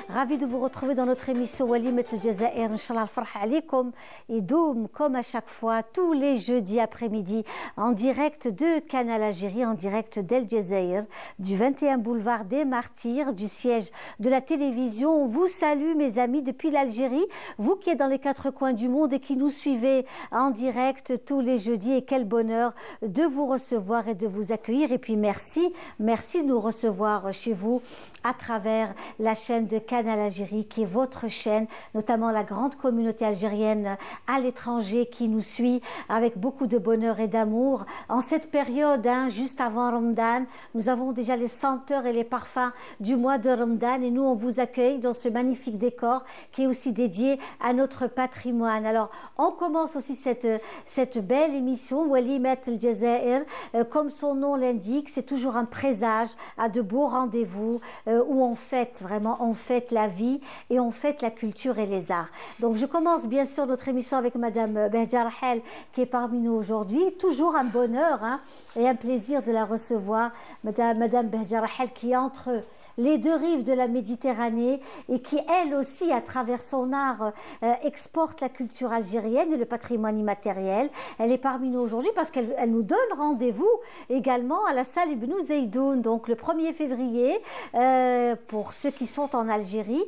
Ravi de vous retrouver dans notre émission Walimat El Jazair. Inch'Allah, al-farh alaykoum. Idoum, comme à chaque fois, tous les jeudis après-midi, en direct de Canal Algérie, en direct d'El Jazair, du 21 boulevard des Martyrs, du siège de la télévision. On vous salue, mes amis, depuis l'Algérie. Vous qui êtes dans les quatre coins du monde et qui nous suivez en direct tous les jeudis. Et quel bonheur de vous recevoir et de vous accueillir. Et puis merci de nous recevoir chez vous à travers la chaîne de Canal Algérie, qui est votre chaîne, notamment la grande communauté algérienne à l'étranger qui nous suit avec beaucoup de bonheur et d'amour. En cette période, juste avant Ramadan, nous avons déjà les senteurs et les parfums du mois de Ramadan et nous, on vous accueille dans ce magnifique décor qui est aussi dédié à notre patrimoine. Alors, on commence aussi cette belle émission, Walimat El Jazair. Comme son nom l'indique, c'est toujours un présage à de beaux rendez-vous où on fête la vie et on fête la culture et les arts. Donc je commence bien sûr notre émission avec Madame Behja Rahel qui est parmi nous aujourd'hui. Toujours un bonheur et un plaisir de la recevoir. Madame Behja Rahel qui est entre les deux rives de la Méditerranée et qui, elle aussi, à travers son art, exporte la culture algérienne et le patrimoine immatériel. Elle est parmi nous aujourd'hui parce qu'elle nous donne rendez-vous également à la salle Ibn Zeydoun, donc le 1er février, pour ceux qui sont en Algérie.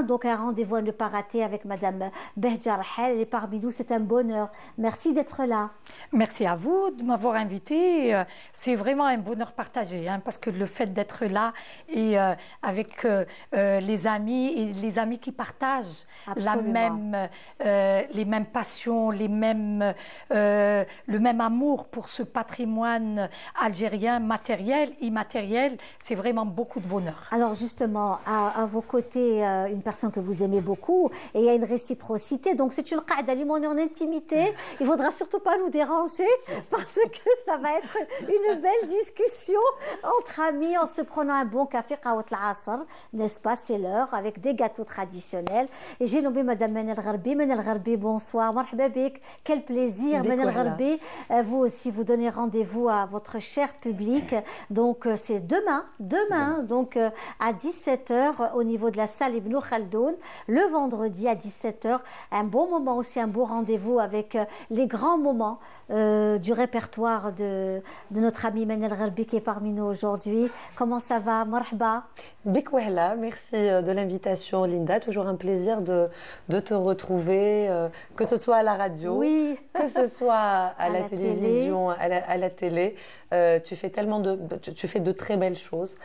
Donc un rendez-vous à ne pas rater avec Madame Behja Rahel. Elle est parmi nous, c'est un bonheur. Merci d'être là. Merci à vous de m'avoir invité. C'est vraiment un bonheur partagé, parce que le fait d'être là et avec les amis qui partagent les mêmes passions, le même amour pour ce patrimoine algérien, matériel, immatériel, c'est vraiment beaucoup de bonheur. Alors justement, à vos côtés, une personne que vous aimez beaucoup, et il y a une réciprocité, donc c'est une qa'da, on est en intimité, il ne faudra surtout pas nous déranger, parce que ça va être une belle discussion entre amis, en se prenant un bon café, n'est-ce pas, c'est l'heure, avec des gâteaux traditionnels. Et j'ai nommé Madame Manal Gharbi. Manal Gharbi, bonsoir, marhaba bik, quel plaisir. Manal Gharbi, vous aussi, vous donnez rendez-vous à votre cher public. Donc c'est demain, donc à 17h au niveau de la salle Ibn Khaldoun, le vendredi à 17h. Un bon moment aussi, un beau rendez-vous avec les grands moments du répertoire de notre ami Manal Gharbi qui est parmi nous aujourd'hui. Comment ça va? Marhaba. Bik wahla, merci de l'invitation Linda, toujours un plaisir de te retrouver, que ce soit à la radio, oui, que ce soit à la télévision, à la télé. Tu fais tu fais de très belles choses.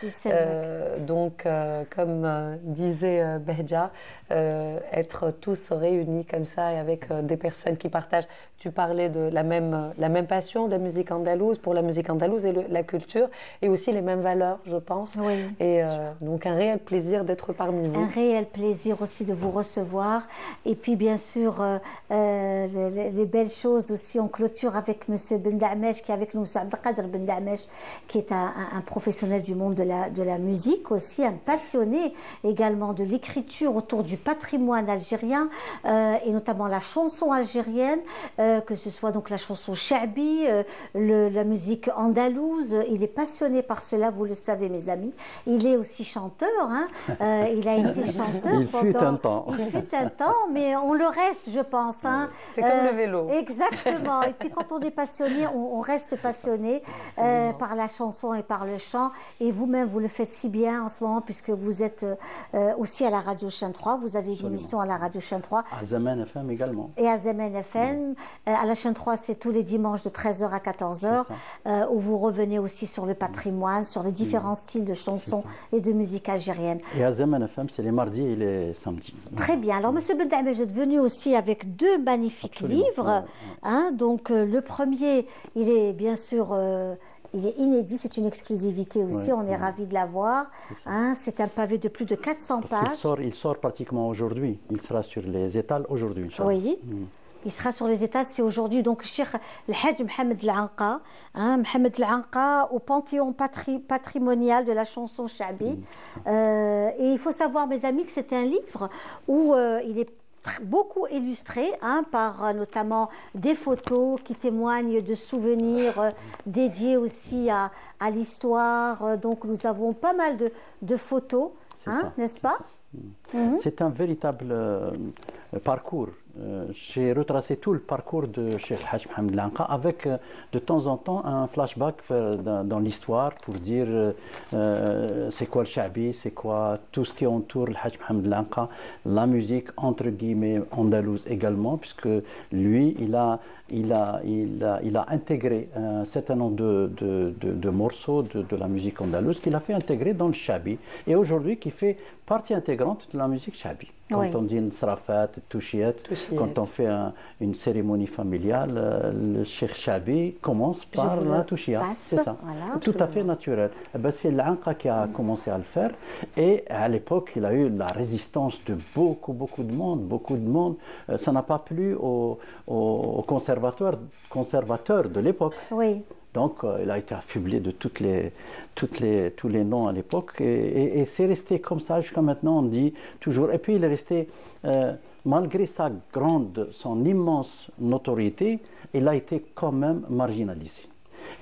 Donc, comme disait Behja, être tous réunis comme ça et avec des personnes qui partagent. Tu parlais de la même passion de la musique andalouse, pour la musique andalouse et la culture, et aussi les mêmes valeurs, je pense. Oui. Et donc un réel plaisir d'être parmi vous. Un réel plaisir aussi de vous recevoir. Et puis bien sûr, les belles choses aussi, on clôture avec Monsieur Ben Damesh qui est avec nous, Monsieur Abdelkader Ben Damesh, qui est un professionnel du monde de la musique aussi, un passionné également de l'écriture autour du patrimoine algérien et notamment la chanson algérienne, que ce soit donc la chanson Chabi, la musique andalouse. Il est passionné par cela, vous le savez mes amis. Il est aussi chanteur, il a été chanteur il fut un temps, mais on le reste, je pense. C'est comme le vélo. Exactement. Et puis quand on est passionné, on reste passionné par la chanson et par le chant. Et vous-même, vous le faites si bien en ce moment, puisque vous êtes aussi à la radio Chaîne 3. Vous avez une émission à la radio Chaîne 3. À Zaman FM également. Et à Zaman FM. À la Chaîne 3, c'est tous les dimanches de 13h à 14h, où vous revenez aussi sur le patrimoine, sur les différents styles de chansons et de musique algérienne. Et à Zaman FM, c'est les mardis et les samedis. Très bien. Alors, Monsieur Ben Damesh, vous êtes venu aussi avec deux magnifiques livres. Donc, le premier, il est bien sûr... il est inédit, c'est une exclusivité aussi, on est ravis de l'avoir. C'est un pavé de plus de 400 pages. Il sort pratiquement aujourd'hui. Il sera sur les étals aujourd'hui. Oui. Il sera sur les étals, c'est aujourd'hui. Donc, Cheikh El Hadj Mohamed El Anqa, Mohamed El Anqa au panthéon patrimonial de la chanson Chabi. Et il faut savoir, mes amis, que c'est un livre où il est beaucoup illustré par notamment des photos qui témoignent de souvenirs dédiés aussi à l'histoire. Donc nous avons pas mal de photos, n'est-ce pas? C'est un véritable parcours. J'ai retracé tout le parcours de Cheikh Haj Mohamed Lanqa avec de temps en temps un flashback dans l'histoire pour dire c'est quoi le Chabi, c'est quoi tout ce qui entoure le Haj Mohamed Lanqa, la musique entre guillemets andalouse également, puisque lui il a intégré un certain nombre de morceaux de la musique andalouse qu'il a fait intégrer dans le Chabi et aujourd'hui qui fait partie intégrante de la musique Chabi. Quand on dit une srafat, touchiat, quand on fait une cérémonie familiale, le Cheikh Chabi commence par la touchia. C'est ça. Voilà, tout à fait naturel. C'est l'Anqa qui a commencé à le faire. Et à l'époque, il a eu la résistance de beaucoup de monde. Ça n'a pas plu aux conservateurs de l'époque. Oui. Donc, il a été affublé de tous les noms à l'époque. Et c'est resté comme ça jusqu'à maintenant, on dit toujours. Et puis, il est resté, malgré son immense notoriété, il a été quand même marginalisé.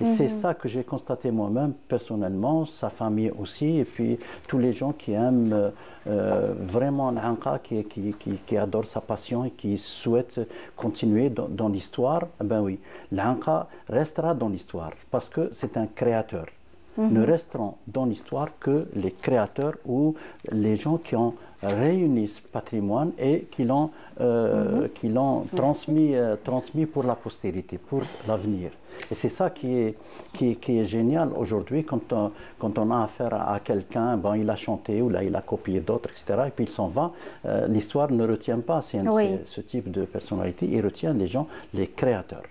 Et c'est ça que j'ai constaté moi-même, personnellement, sa famille aussi, et puis tous les gens qui aiment vraiment l'Anqa, qui adorent sa passion et qui souhaitent continuer dans l'histoire. Ben oui, l'Anqa restera dans l'histoire parce que c'est un créateur. Ne resteront dans l'histoire que les créateurs ou les gens qui ont réuni ce patrimoine et qui l'ont transmis pour la postérité, pour l'avenir. Et c'est ça qui est génial aujourd'hui quand on a affaire à quelqu'un, bon, il a chanté ou là il a copié d'autres, etc. Et puis il s'en va. L'histoire ne retient pas ce type de personnalité, il retient les gens, les créateurs.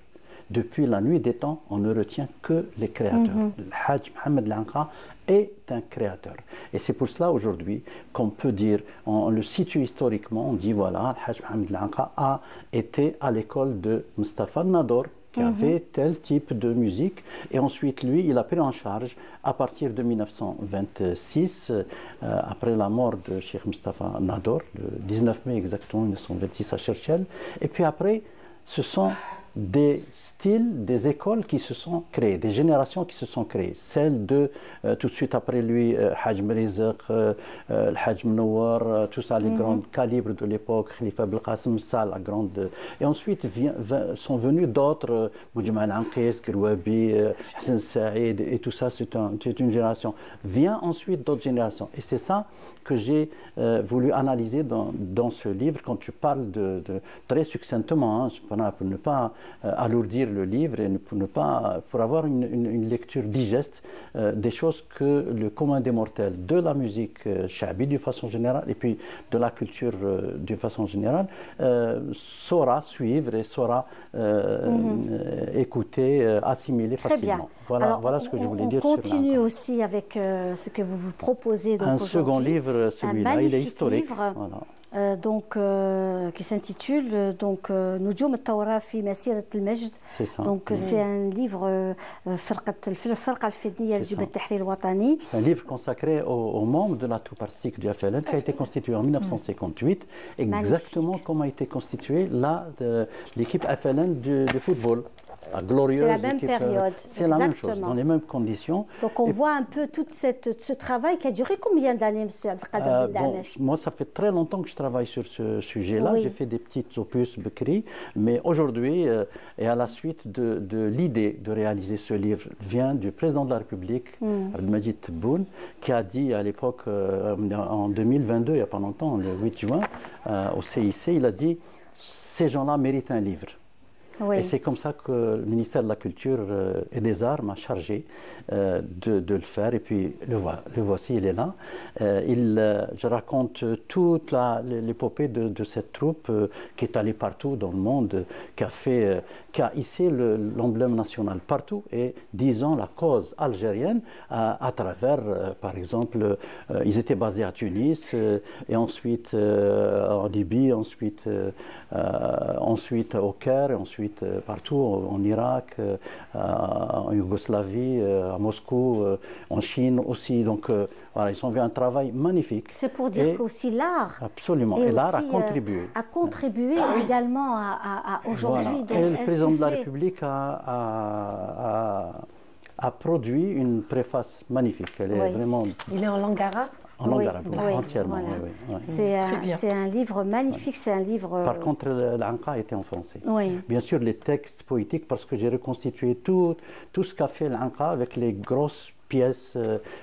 Depuis la nuit des temps, on ne retient que les créateurs. Le Haj Mohamed Lanqa est un créateur. Et c'est pour cela aujourd'hui qu'on peut dire, on le situe historiquement, on dit voilà, le Haj Mohamed Lanqa a été à l'école de Mustafa Nador, qui avait tel type de musique. Et ensuite, lui, il a pris en charge, à partir de 1926, après la mort de Cheikh Mustafa Nador, le 19 mai exactement 1926 à Cherchel. Et puis après, ce sont des styles, des écoles qui se sont créées, des générations qui se sont créées. Celle de, tout de suite après lui, Haj Mrizq, Haj Mnowar, tout ça, les grands calibres de l'époque, Khalifa Belqasem, ça, la grande... Et ensuite sont venus d'autres, Boudjma Al-Anqis, Kirwabi, Hassan Saïd, et tout ça, c'est une génération. Vient ensuite d'autres générations. Et c'est ça que j'ai voulu analyser dans ce livre, quand tu parles très succinctement, pour ne pas alourdir le livre et pour avoir une lecture digeste des choses que le commun des mortels de la musique chabi d'une façon générale et puis de la culture d'une façon générale saura suivre et saura écouter, assimiler facilement. Voilà ce que je voulais dire. On continue aussi avec ce que vous vous proposez. Donc un second livre, celui-là, il est historique. Qui s'intitule Noujoum al-Tawra fi Masirat al-Majd. Donc c'est un livre un livre consacré aux membres de la troupe artistique du FLN qui a été constitué en 1958, exactement comme a été constituée l'équipe FLN de football. C'est la même période. C'est la même chose, dans les mêmes conditions. Donc on voit un peu tout ce travail qui a duré combien d'années, M. Abdelkader Beldamesh? Moi, ça fait très longtemps que je travaille sur ce sujet-là. J'ai fait des petits opus Bekri, mais aujourd'hui, et à la suite de l'idée de réaliser ce livre, vient du président de la République, Abdelmajid Tebboune, qui a dit à l'époque, en 2022, il n'y a pas longtemps, le 8 juin, au CIC, il a dit « Ces gens-là méritent un livre ». Et c'est comme ça que le ministère de la Culture et des Arts m'a chargé de le faire. Et puis le voici, il est là. Je raconte toute l'épopée de cette troupe qui est allée partout dans le monde, qui a hissé l'emblème national partout et disons la cause algérienne à travers, par exemple, ils étaient basés à Tunis et ensuite en Libye, ensuite au Caire, et ensuite partout en Irak, en Yougoslavie, à Moscou, en Chine aussi. Donc voilà, ils ont fait un travail magnifique. C'est pour dire qu'aussi l'art. Absolument, et l'art a contribué. A contribué également à aujourd'hui. Voilà. Et le président de la République a produit une préface magnifique. Elle est vraiment... Il est en langue arabe? En langue arabe, entièrement. Voilà. Oui. C'est un livre magnifique, c'est un livre... Par contre, l'Anqa était en français. Oui. Bien sûr, les textes poétiques, parce que j'ai reconstitué tout ce qu'a fait l'Anqa avec les grosses pièces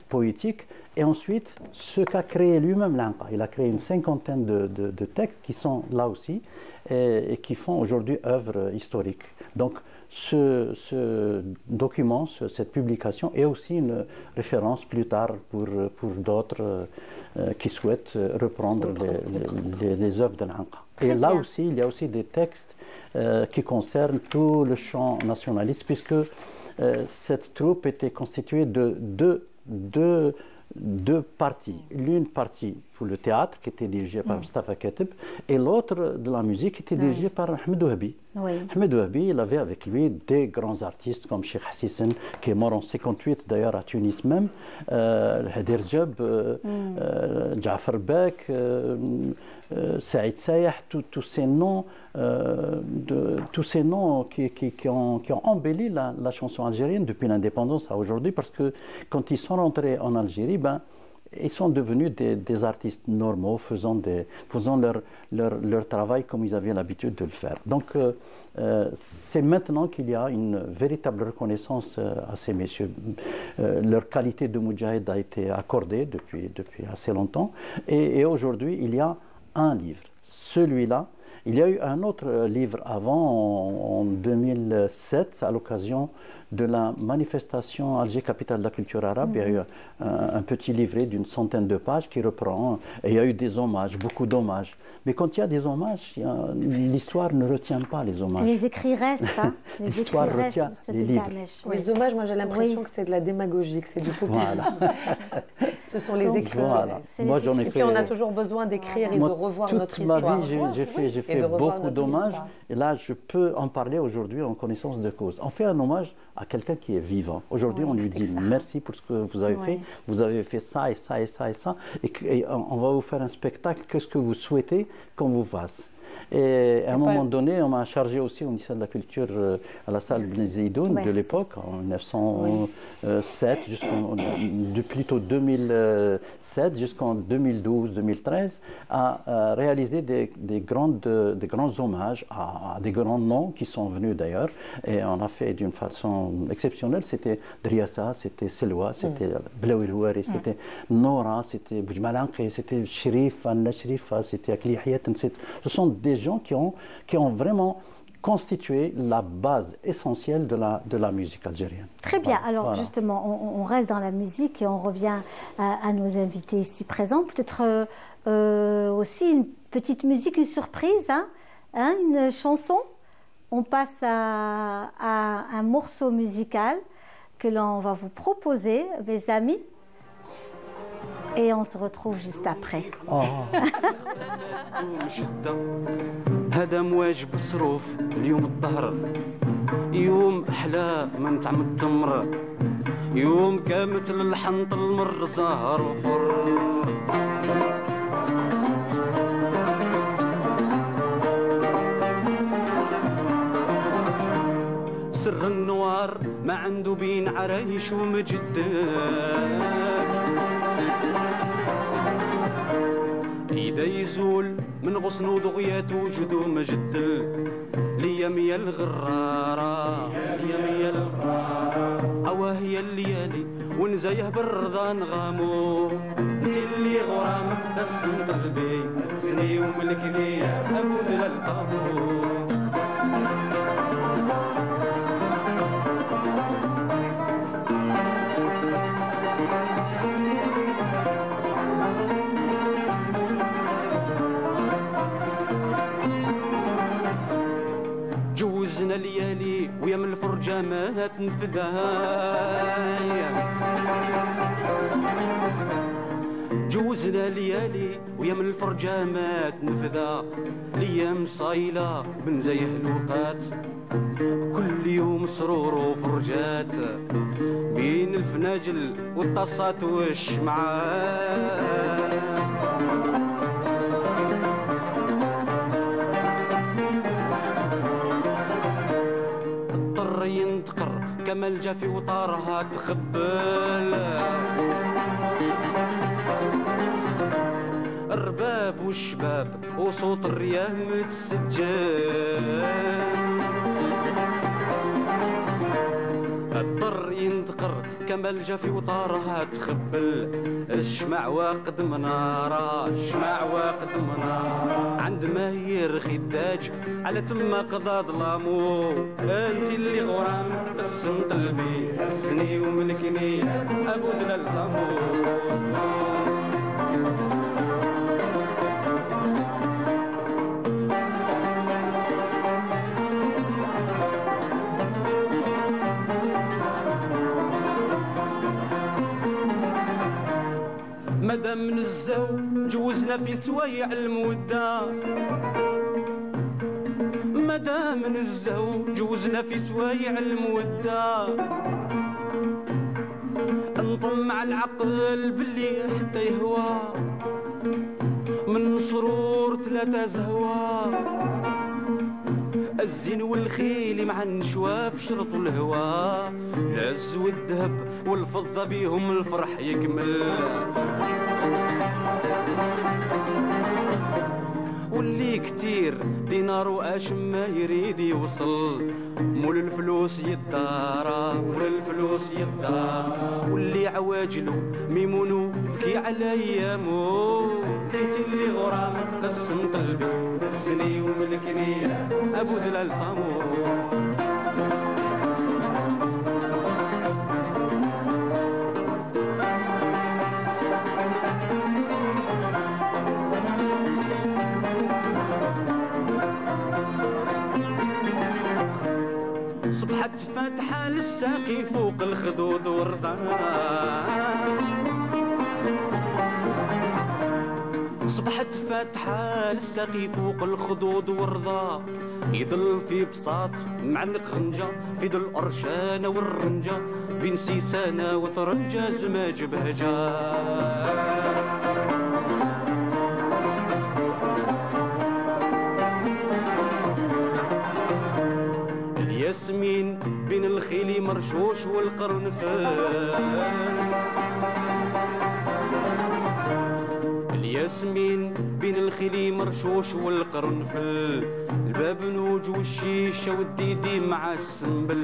poétiques. Et ensuite, ce qu'a créé lui-même l'Anqa. Il a créé une cinquantaine de textes qui sont là aussi et qui font aujourd'hui œuvre historique. Donc, ce document, cette publication est aussi une référence plus tard pour d'autres qui souhaitent reprendre les œuvres de l'Anqa. Et là aussi, il y a aussi des textes qui concernent tout le champ nationaliste, puisque cette troupe était constituée de deux parties. L'une partie pour le théâtre, qui était dirigée par Mustafa Katib, et l'autre de la musique, qui était dirigée par Ahmed Wahbi. Ahmed Wahbi, il avait avec lui des grands artistes comme Cheikh Hassisen, qui est mort en 58 d'ailleurs à Tunis même, Hadir Jab, Jafar Bek, Saïd Sayah, tous ces noms qui ont embelli la chanson algérienne depuis l'indépendance à aujourd'hui, parce que quand ils sont rentrés en Algérie, ils sont devenus des artistes normaux, faisant leur travail comme ils avaient l'habitude de le faire. Donc, c'est maintenant qu'il y a une véritable reconnaissance à ces messieurs. Leur qualité de moudjahid a été accordée depuis assez longtemps. Et aujourd'hui, il y a un livre. Celui-là, il y a eu un autre livre avant, en 2007, à l'occasion de la manifestation Alger, capitale de la culture arabe. Il y a eu un petit livret d'une centaine de pages qui reprend, et il y a eu des hommages, beaucoup d'hommages. Mais quand il y a des hommages, l'histoire ne retient pas les hommages. Les écrits restent, hein. L'histoire retient les livres. Les hommages, moi j'ai l'impression que c'est de la démagogie, que c'est du populisme. Voilà. Ce sont les écrits. Voilà. Moi, j'en ai fait. Et puis on a toujours besoin d'écrire et de revoir notre histoire. Toute ma vie, j'ai fait beaucoup d'hommages. Et là, je peux en parler aujourd'hui en connaissance de cause. On fait un hommage à quelqu'un qui est vivant. Aujourd'hui, on lui dit merci pour ce que vous avez fait. Vous avez fait ça et ça et ça et ça. Et on va vous faire un spectacle. Qu'est-ce que vous souhaitez qu'on vous fasse? Et à un moment donné, on m'a chargé aussi au ministère de la Culture à la salle Ibn Zaidoun de l'époque, en 1907, plutôt 2007 jusqu'en 2012-2013, à réaliser des grands hommages à des grands noms qui sont venus d'ailleurs. Et on a fait d'une façon exceptionnelle. C'était Driassa, c'était Selwa, c'était Blaoui Houari, c'était Nora, c'était Boujmalanqi, c'était Sherif, Anna Sherifa, c'était Akli Hayat. Ce sont des gens qui ont vraiment constitué la base essentielle de la musique algérienne. Très bien. Alors justement, on reste dans la musique et on revient à nos invités ici présents. Peut-être aussi une petite musique, une surprise, une chanson. On passe à un morceau musical que l'on va vous proposer, mes amis. Et on se retrouve juste après. هذا مواجب صروف اليوم الظهر يوم أحلى من طعم التمر يوم كمثل الحنط المر سهر وحر سر النوار ما عنده بين عرايش ومجدات إذا يزول من غصن وضغيات وجدو مجدل ليام يا الغرارة ليام يا الغرارة أوا هي الليالي ونزايه بالرضا نغامو انتي اللي غرامك تسم قلبي سني وملكني أكون للقابو جوزنا ليالي ويا من الفرجة ما تنفدايا جوزنا ليالي ويا من الفرجة ما تنفدا ليام صايلة بن زيه الوقات كل يوم سرور وفرجات بين الفناجل والطاسات والشمعات ينتقر كما الجافي وطارها تخبل والشباب وصوت الريام متسجل. الضر ينتقر كما الجافي وطارها تخبل. الشمع واقد منارة الشمع واقد منارة عند ما يرخي الداج على تما قضى ظلامو. انت اللي غرام قسم قلبي سني وملكني ابو دلال زامو. مادام نزاو جوزنا في سوايع المودة. مادام نزاو جوزنا في سوايع المودة. نطمع العقل باللي حتى يهوى من سرور ثلاثة زهوة. الزين والخيل مع النشواف شرطوا الهوى. العز والذهب والفضة بيهم الفرح يكمل. واللي كتير دينار وقاش ما يريد يوصل. مول الفلوس يدارا مول الفلوس يدارا. واللي عواجلو ميمونو بكي على ايامو. انت اللي غرام قسم قلبي سني وملكني ابو دلال طامو. صبحت فاتحة للساقي فوق الخدود ورضان. صبحت فاتحة للساقي فوق الخدود ورضا. يضل في بساط معنق خنجة في ذو القرشانة والرنجة. بين سيسانة وطرنجة زماج بهجة. الياسمين بين الخيل مرشوش والقرنفل. الياسمين بين الخيل مرشوش والقرنفل. الباب نوج والشيشة والديدي مع السنبل.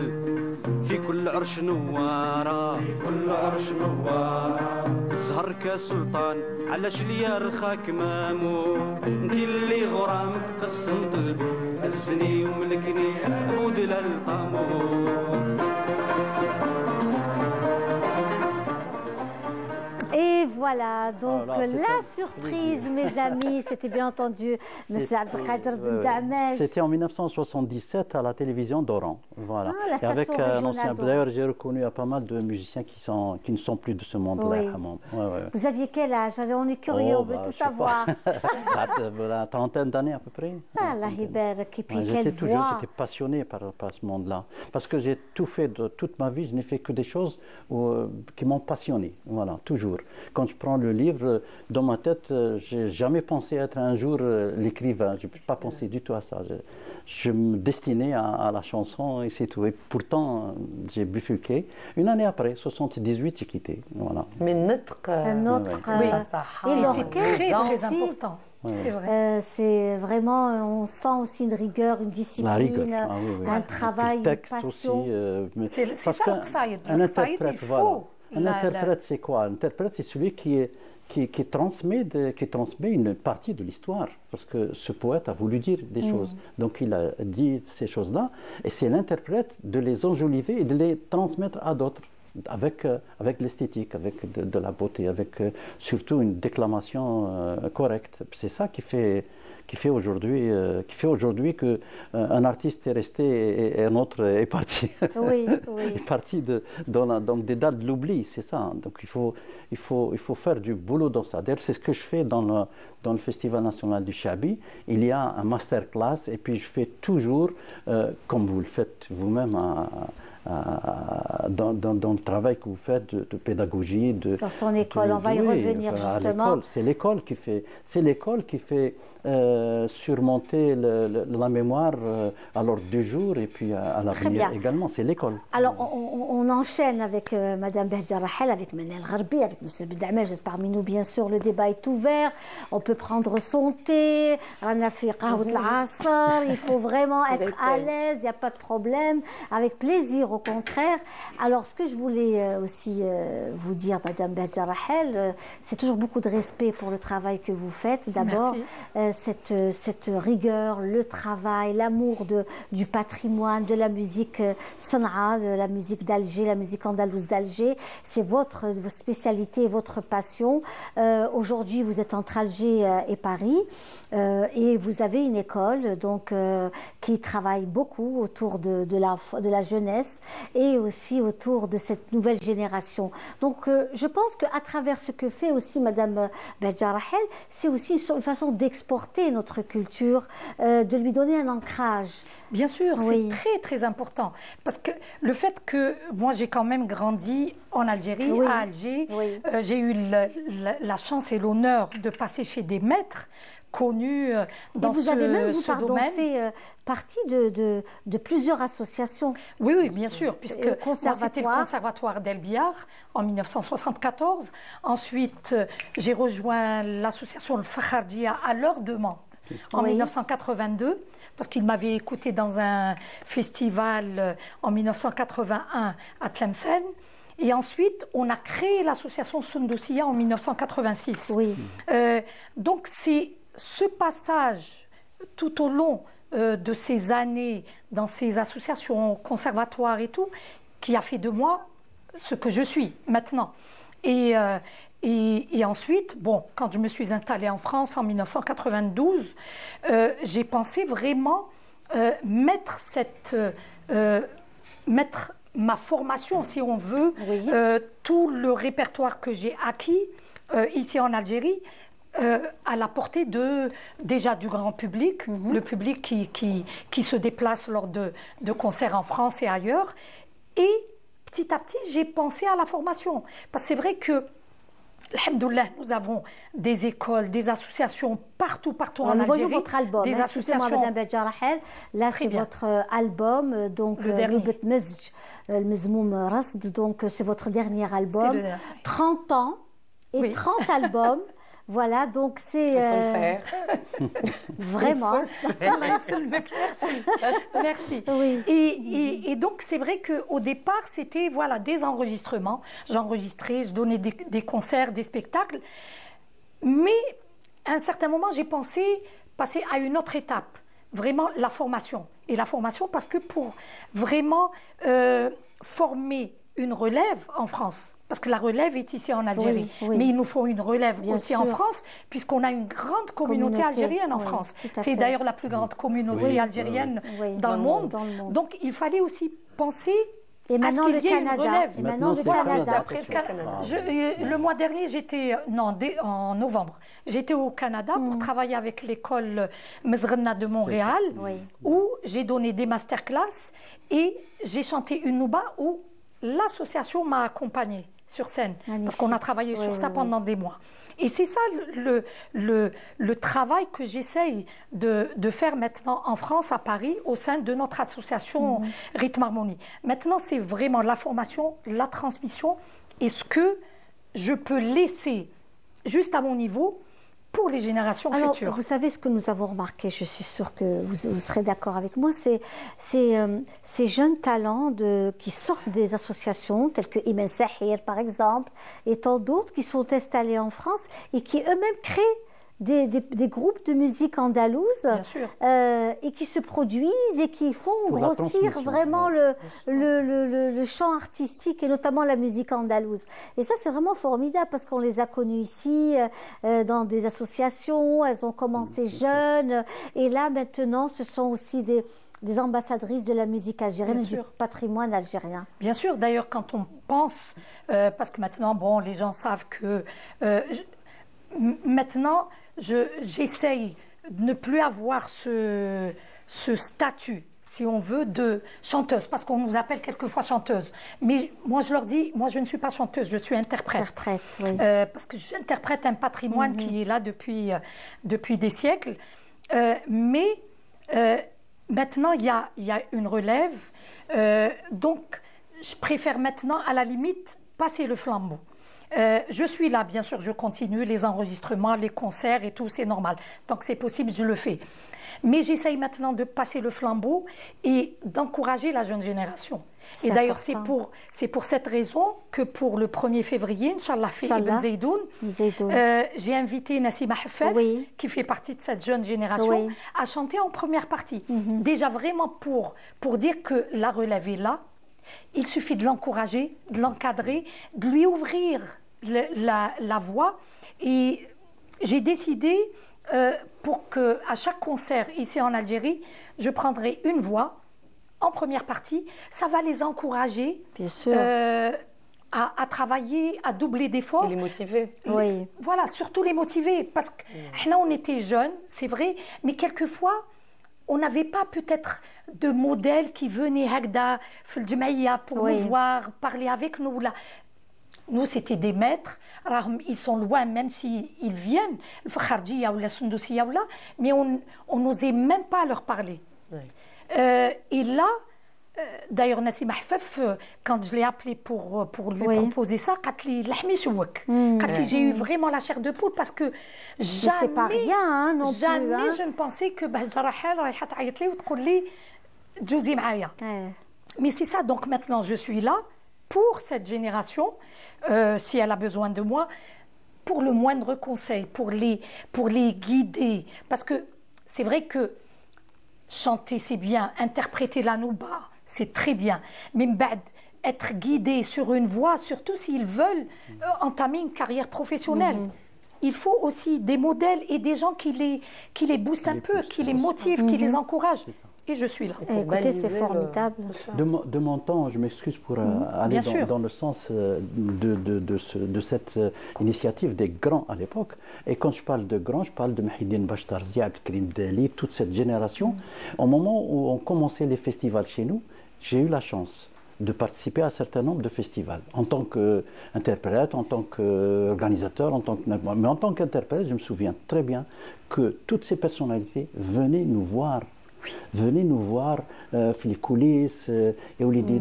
في كل عرش نوارة في كل عرش نوارة. الزهر كسلطان على شليا رخاك مامو. انتي اللي غرامك قسم قلبي هزني وملكني ابو دلال طامو. Et voilà, donc la surprise, mes amis, c'était bien entendu M. Abdelkader Bendamej. C'était en 1977 à la télévision d'Oran. Voilà. Ah, la station et avec un régionale ancien. D'ailleurs, j'ai reconnu pas mal de musiciens qui ne sont plus de ce monde-là. Oui. Vous aviez quel âge? On est curieux, on veut tout savoir. La trentaine d'années à peu près. Allah يبارك. Et puis j'étais quelle tout jeune, voix. j'étais passionné par ce monde-là. Parce que j'ai tout fait, toute ma vie, je n'ai fait que des choses qui m'ont passionné. Voilà, toujours. Quand je prends le livre, dans ma tête, j'ai jamais pensé être un jour l'écrivain. Je n'ai pas pensé du tout à ça. Je me destinais à la chanson et c'est tout. Et pourtant, j'ai bifurqué. Une année après, 78, j'ai quitté. Voilà. Mais notre... Oui, Et l'orchestre, c'est très aussi. important. C'est vrai. C'est vraiment, on sent aussi une rigueur, une discipline, La rigueur. Ah, oui, oui. un travail, le texte une passion. aussi. C'est ça que ça aide. Un Ça aide, interprète, il voilà. faut. Un interprète, c'est quoi? Un interprète, c'est celui qui transmet une partie de l'histoire. Parce que ce poète a voulu dire des choses. Donc il a dit ces choses-là. Et c'est l'interprète de les enjoliver et de les transmettre à d'autres. Avec l'esthétique, avec de la beauté, avec surtout une déclamation correcte. C'est ça qui fait aujourd'hui que un artiste est resté et un autre est parti. Oui, oui. est parti dans des dates de l'oubli, c'est ça. Donc il faut faire du boulot dans ça. D'ailleurs, c'est ce que je fais dans le Festival national du Chabi. Il y a un masterclass et puis je fais toujours, comme vous le faites vous-même dans le travail que vous faites de pédagogie. Dans son école, on va y revenir justement. C'est l'école qui fait surmonter la mémoire à l'ordre du jour et puis à l'avenir également. C'est l'école. Alors, on enchaîne avec Madame Behja Rahel, avec Manel Gharbi, avec M. Bedamel. Parmi nous, bien sûr, le débat est ouvert. On peut prendre son thé. Il faut vraiment être à l'aise. Il n'y a pas de problème. Avec plaisir, au contraire. Alors, ce que je voulais aussi vous dire, Madame Behja Rahel, c'est toujours beaucoup de respect pour le travail que vous faites. D'abord, cette rigueur, le travail, l'amour du patrimoine, de la musique Sanaa, de la musique d'Alger, la musique andalouse d'Alger. C'est votre spécialité, votre passion. Aujourd'hui, vous êtes entre Alger et Paris et vous avez une école donc, qui travaille beaucoup autour de la jeunesse et aussi autour de cette nouvelle génération. Donc, je pense qu'à travers ce que fait aussi Madame Behja Rahel, c'est aussi une façon d'exporter notre culture, de lui donner un ancrage. Bien sûr, c'est très très important parce que le fait que moi j'ai quand même grandi en Algérie, à Alger, j'ai eu la chance et l'honneur de passer chez des maîtres connus dans ce domaine. Vous avez fait partie de plusieurs associations. Oui, bien sûr, puisque c'était le Conservatoire d'El Biar en 1974. Ensuite, j'ai rejoint l'association Le Fakhardia à leur demande en 1982, parce qu'ils m'avaient écouté dans un festival en 1981 à Tlemcen. Et ensuite, on a créé l'association Sundusia en 1986. Donc, c'est ce passage tout au long de ces années dans ces associations, conservatoires et tout, qui a fait de moi ce que je suis maintenant. Et ensuite, bon, quand je me suis installée en France en 1992, j'ai pensé vraiment mettre ma formation, si on veut, tout le répertoire que j'ai acquis ici en Algérie, à la portée déjà du grand public, le public qui se déplace lors de concerts en France et ailleurs. Et petit à petit, j'ai pensé à la formation. Parce que c'est vrai que, alhamdoulilah, nous avons des écoles, des associations partout en Algérie. Voyons votre album. Des associations. Madame Behja Rahel, là c'est votre album, donc le dernier. Le Mezmoum Rasd, donc c'est votre dernier album. 30 ans et 30 albums. Voilà, donc c'est... Il faut le faire. Vraiment. Merci. Oui. Et donc, c'est vrai qu'au départ, c'était des enregistrements. J'enregistrais, je donnais des concerts, des spectacles. Mais à un certain moment, j'ai pensé passer à une autre étape. Vraiment, la formation. Et la formation, parce que pour vraiment former une relève en France, parce que la relève est ici en Algérie. Mais il nous faut une relève aussi en France, puisqu'on a une grande communauté algérienne en France. C'est d'ailleurs la plus grande communauté algérienne dans le monde. Donc, il fallait aussi penser à ce qu'il y ait une relève. Et maintenant, le Canada. Le mois dernier, en novembre, j'étais au Canada pour travailler avec l'école Mezrena de Montréal, où j'ai donné des masterclass et j'ai chanté une nouba où l'association m'a accompagnée sur scène. Magnifique. Parce qu'on a travaillé sur ça pendant des mois. Et c'est ça le travail que j'essaye de faire maintenant en France, à Paris, au sein de notre association Rythme Harmonie. Maintenant, c'est vraiment la formation, la transmission et ce que je peux laisser juste à mon niveau pour les générations futures. Vous savez ce que nous avons remarqué, je suis sûre que vous serez d'accord avec moi, c'est ces jeunes talents qui sortent des associations telles que Imen Sahir par exemple, et tant d'autres qui sont installés en France et qui eux-mêmes créent des groupes de musique andalouse et qui se produisent et qui font grossir vraiment le champ artistique et notamment la musique andalouse. Et ça, c'est vraiment formidable parce qu'on les a connues ici dans des associations, elles ont commencé jeunes et là maintenant ce sont aussi des ambassadrices de la musique algérienne et du patrimoine algérien. Bien sûr, d'ailleurs quand on pense, parce que maintenant les gens savent que maintenant j'essaye de ne plus avoir ce statut, si on veut, de chanteuse, parce qu'on nous appelle quelquefois chanteuse. Mais moi, je leur dis, moi, je ne suis pas chanteuse, je suis interprète. Oui. Parce que j'interprète un patrimoine qui est là depuis des siècles. Mais maintenant, il y a une relève. Donc, je préfère maintenant, à la limite, passer le flambeau. Je suis là, bien sûr, je continue les enregistrements, les concerts et tout, c'est normal. Tant que c'est possible, je le fais. Mais j'essaye maintenant de passer le flambeau et d'encourager la jeune génération. Et d'ailleurs, c'est pour cette raison que pour le 1er février, Inch'Allah, Ibn Zaidoun, j'ai invité Nassima Hafef, qui fait partie de cette jeune génération, à chanter en première partie. Déjà vraiment pour dire que la relève est là. Il suffit de l'encourager, de l'encadrer, de lui ouvrir la voie. Et j'ai décidé, pour qu'à chaque concert ici en Algérie, je prendrai une voix en première partie. Ça va les encourager à travailler, à doubler d'efforts. Et les motiver. Voilà, surtout les motiver. Parce que nous, on était jeunes, c'est vrai, mais quelquefois, on n'avait pas peut-être de modèle qui venait pour nous voir, parler avec nous. Là. Nous, c'était des maîtres. Alors, ils sont loin, même s'ils viennent, le Fakhardia ou la Sundusiya, mais on n'osait même pas leur parler. Et là, d'ailleurs, Nassima Hafef, quand je l'ai appelé pour lui proposer ça, j'ai eu vraiment la chair de poule parce que jamais, pas rien, non jamais plus, je ne pensais que Bahja Rahel رايحة تعيط لي وتقول لي جوزي معايا. Mais c'est ça, donc maintenant je suis là pour cette génération, si elle a besoin de moi, pour le moindre conseil, pour les guider. Parce que c'est vrai que chanter c'est bien, interpréter la nouba, c'est très bien. Mais être guidé sur une voie, surtout s'ils veulent entamer une carrière professionnelle. Il faut aussi des modèles et des gens qui les boostent un peu, qui les motivent, qui les encouragent. Et je suis là. Écoutez, c'est formidable. De mon temps, je m'excuse pour aller dans le sens de cette initiative des grands à l'époque. Et quand je parle de grands, je parle de Mahidine Bachtarzi, Abdelkrim Dali, toute cette génération. Au moment où on commençait les festivals chez nous, j'ai eu la chance de participer à un certain nombre de festivals. En tant qu'interprète, en tant qu'organisateur, mais en tant qu'interprète, je me souviens très bien que toutes ces personnalités venaient nous voir. Venez nous voir dans les coulisses et on dit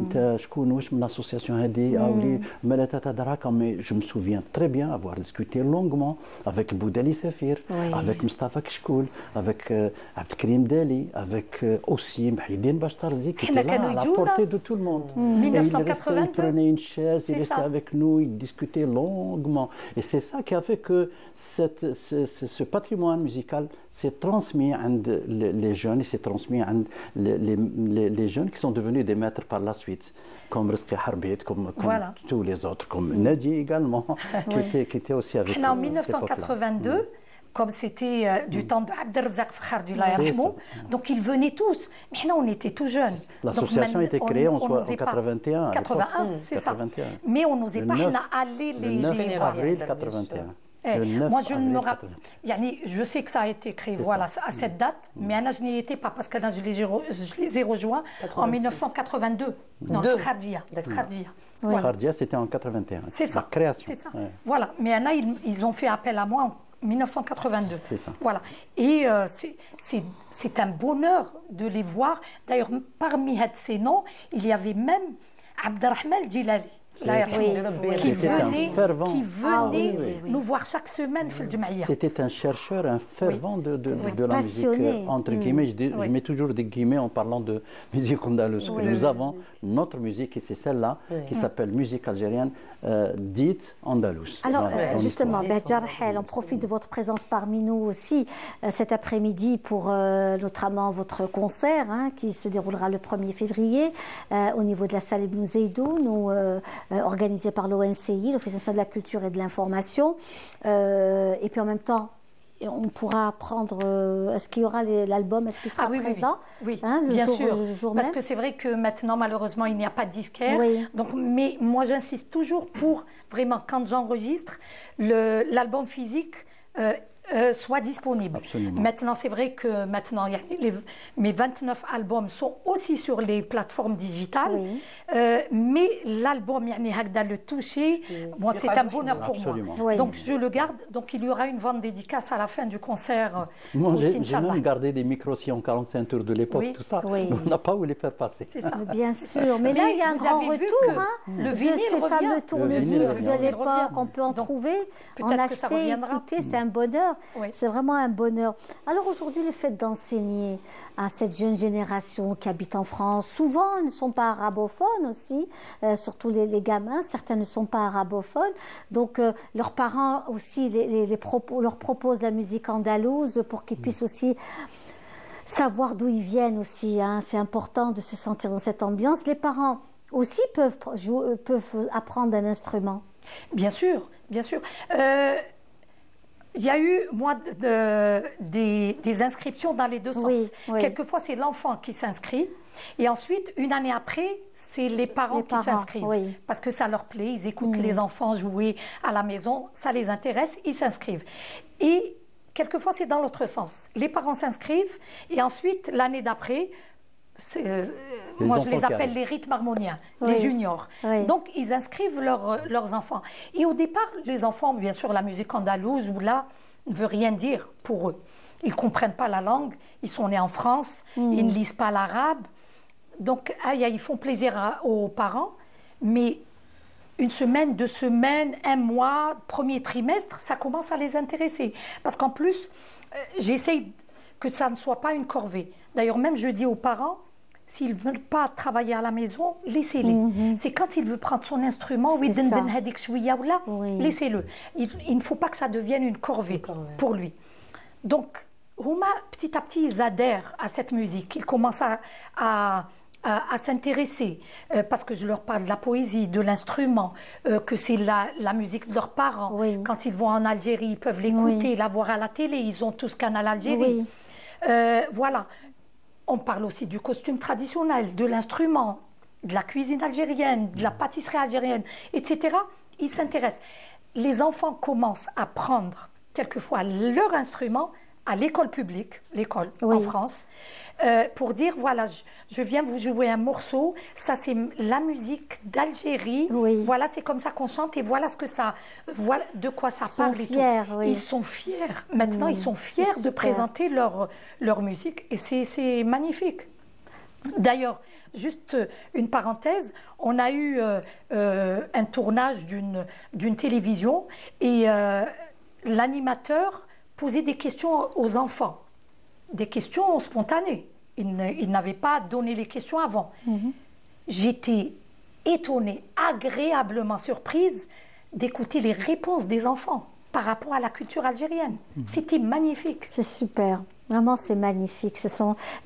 l'association Hadi mais je me souviens très bien avoir discuté longuement avec Boudali Safir, avec Mustafa Kishkoul, avec Abdelkrim Dali, avec aussi Mahidine Bachtarzi qui était là à la portée de tout le monde. 1982. Il prenait une chaise, il restait avec nous, il discutait longuement. Et c'est ça qui a fait que ce patrimoine musical s'est transmis entre les jeunes et s'est transmis entre les jeunes qui sont devenus des maîtres par la suite, comme Rizki Harbit, comme tous les autres, comme Nadi également, qui était aussi avec nous. En 1982, comme c'était du temps de Abdelrazak Fakhardi, donc ils venaient tous. Mais nous, on était tout jeunes. L'association a été créée en 81. 81, c'est ça. Mais on n'osait pas aller les... Le 9 avril 81. Moi, je ne me rappelle. Je sais que ça a été créé à cette date, mais je n'y étais pas parce que là, je les ai rejoints en 1982. Non, Khardia. Khardia, c'était en 81. C'est ça. La création. C'est ça. Voilà. Mais ils ont fait appel à moi en 1982. C'est ça. Voilà. Et c'est un bonheur de les voir. D'ailleurs, parmi ces noms, il y avait même Abdelrahman Djilali. Qui venait nous voir chaque semaine في الجمعية. C'était un chercheur, un fervent de la musique, entre guillemets, je mets toujours des guillemets en parlant de musique andalouse. Nous avons notre musique, et c'est celle-là, qui s'appelle musique algérienne, dite andalouse. Alors, justement, Bahja Rahel, on profite de votre présence parmi nous aussi cet après-midi pour notamment votre concert qui se déroulera le 1er février au niveau de la salle Ibn Zaidoun, organisé par l'ONCI, l'Office national de la culture et de l'information. Et puis en même temps, on pourra prendre... est-ce qu'il y aura l'album? Est-ce qu'il sera présent? Oui, bien sûr. Parce que c'est vrai que maintenant, malheureusement, il n'y a pas de disquaire. Donc, mais moi, j'insiste toujours pour, vraiment, quand j'enregistre, l'album physique... soit disponible. Absolument. Maintenant, c'est vrai que maintenant, mes 29 albums sont aussi sur les plateformes digitales, Oui. Mais l'album, le toucher, moi, c'est un bonheur pour Absolument. moi. Oui. Donc, je le garde. Donc, il y aura une vente dédicace à la fin du concert. Moi, aussi, j'ai Inch'Allah. même gardé des micro-sillons 45 tours de l'époque, Oui. tout ça. Oui. On n'a pas où les faire passer. C'est ça. Bien sûr, mais là il y a un vous grand avez vu retour que hein, le de vinyle ces revient. fameux Le tourne-disques vinyle de revient. l'époque. On peut en Donc, trouver, en peut-être que ça acheter, reviendra. écouter, c'est un bonheur. Oui. C'est vraiment un bonheur. Alors aujourd'hui, le fait d'enseigner à cette jeune génération qui habite en France, souvent ils ne sont pas arabophones aussi, surtout les gamins, certains ne sont pas arabophones, donc leurs parents aussi leur proposent la musique andalouse pour qu'ils puissent aussi savoir d'où ils viennent aussi, hein. C'est important de se sentir dans cette ambiance. Les parents aussi peuvent apprendre un instrument. Bien sûr, bien sûr. Il y a eu, moi, des inscriptions dans les deux sens. Oui, oui. Quelquefois, c'est l'enfant qui s'inscrit. Et ensuite, une année après, c'est les parents qui s'inscrivent. Oui. Parce que ça leur plaît, ils écoutent les enfants jouer à la maison, ça les intéresse, ils s'inscrivent. Et quelquefois, c'est dans l'autre sens. Les parents s'inscrivent et ensuite, l'année d'après, moi je les appelle les rythmes harmoniens, oui. les juniors. Oui. Donc ils inscrivent leurs enfants. Et au départ, les enfants, bien sûr, la musique andalouse ou là ne veut rien dire pour eux. Ils ne comprennent pas la langue, ils sont nés en France, ils ne lisent pas l'arabe. Donc ils font plaisir aux parents, mais une semaine, 2 semaines, 1 mois, premier trimestre, ça commence à les intéresser. Parce qu'en plus, j'essaye que ça ne soit pas une corvée. D'ailleurs, même je dis aux parents, s'ils ne veulent pas travailler à la maison, laissez-les. C'est quand il veut prendre son instrument, oui. laissez-le. Il ne faut pas que ça devienne une corvée pour lui. Donc, Houma, petit à petit, ils adhèrent à cette musique. Ils commencent à s'intéresser, parce que je leur parle de la poésie, de l'instrument, que c'est la musique de leurs parents. Oui. Quand ils vont en Algérie, ils peuvent l'écouter, la voir à la télé. Ils ont tous Canal Algérie. Voilà. On parle aussi du costume traditionnel, de l'instrument, de la cuisine algérienne, de la pâtisserie algérienne, etc. Ils s'intéressent. Les enfants commencent à prendre quelquefois leur instrument à l'école publique, l'école en France, pour dire, voilà, je viens vous jouer un morceau, ça c'est la musique d'Algérie, voilà, c'est comme ça qu'on chante et voilà ce que ça, voilà de quoi ça parle. Ils sont fiers, maintenant ils sont fiers de présenter leur musique et c'est magnifique. D'ailleurs, juste une parenthèse, on a eu un tournage d'une télévision et l'animateur posait des questions aux enfants, des questions spontanées. Il n'avait pas donné les questions avant. J'étais étonnée, agréablement surprise d'écouter les réponses des enfants par rapport à la culture algérienne. C'était magnifique. C'est super. Vraiment, c'est magnifique.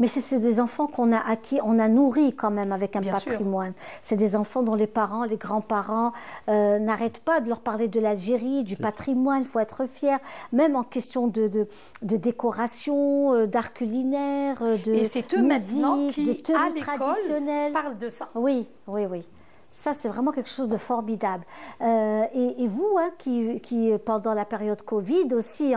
Mais c'est des enfants qu'on a acquis, on a nourri quand même avec un patrimoine. C'est des enfants dont les parents, les grands-parents n'arrêtent pas de leur parler de l'Algérie, du patrimoine. Il faut être fier, même en question de décoration, d'art culinaire, de et c'est eux musique, maintenant qui, de tenues à l'école, traditionnelles. parlent de ça. Oui. Ça, c'est vraiment quelque chose de formidable. Et vous, hein, qui pendant la période Covid aussi,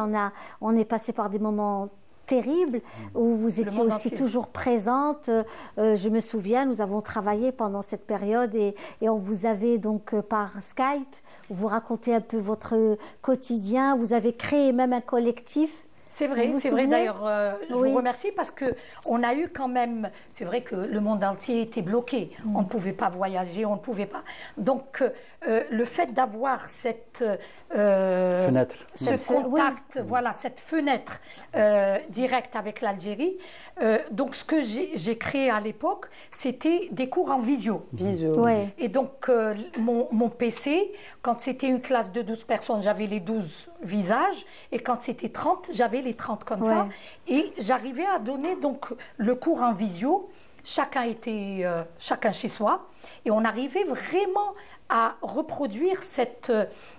on est passé par des moments terrible, où vous étiez aussi toujours présente. Je me souviens, nous avons travaillé pendant cette période et on vous avait donc par Skype, vous racontez un peu votre quotidien, vous avez créé même un collectif. C'est vrai d'ailleurs, je vous remercie parce qu'on a eu quand même, c'est vrai que le monde entier était bloqué, on ne pouvait pas voyager, on ne pouvait pas. Donc le fait d'avoir cette fenêtre, ce contact, voilà, cette fenêtre directe avec l'Algérie, donc ce que j'ai créé à l'époque, c'était des cours en visio. Et donc mon PC, quand c'était une classe de 12 personnes, j'avais les 12 visages, et quand c'était 30, j'avais les 30 comme ça, et j'arrivais à donner donc le cours en visio, chacun chez soi, et on arrivait vraiment à reproduire cette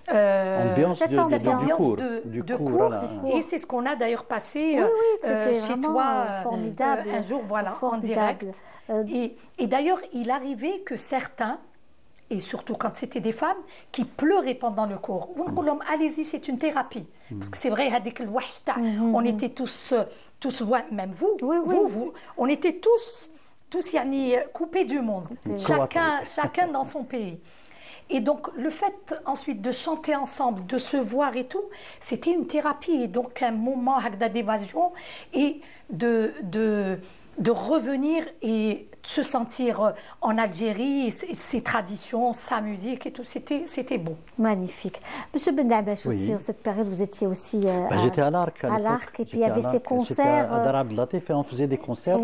ambiance de cours. Et c'est ce qu'on a d'ailleurs passé chez toi un jour, voilà, en direct. Et d'ailleurs, il arrivait que certains et surtout quand c'était des femmes, qui pleuraient pendant le cours. Allez-y, c'est une thérapie. Parce que c'est vrai, on était tous même vous, on était tous coupés du monde, chacun dans son pays. Et donc, le fait ensuite de chanter ensemble, de se voir et tout, c'était une thérapie, et donc un moment d'évasion et de revenir et se sentir en Algérie, ses traditions, sa musique et tout, c'était beau. Magnifique. Monsieur Ben Dabache, aussi, en cette période, vous étiez aussi j'étais à l'Arc. À l'Arc, et puis il y avait ces concerts. À Dar Abdelatif, et on faisait des concerts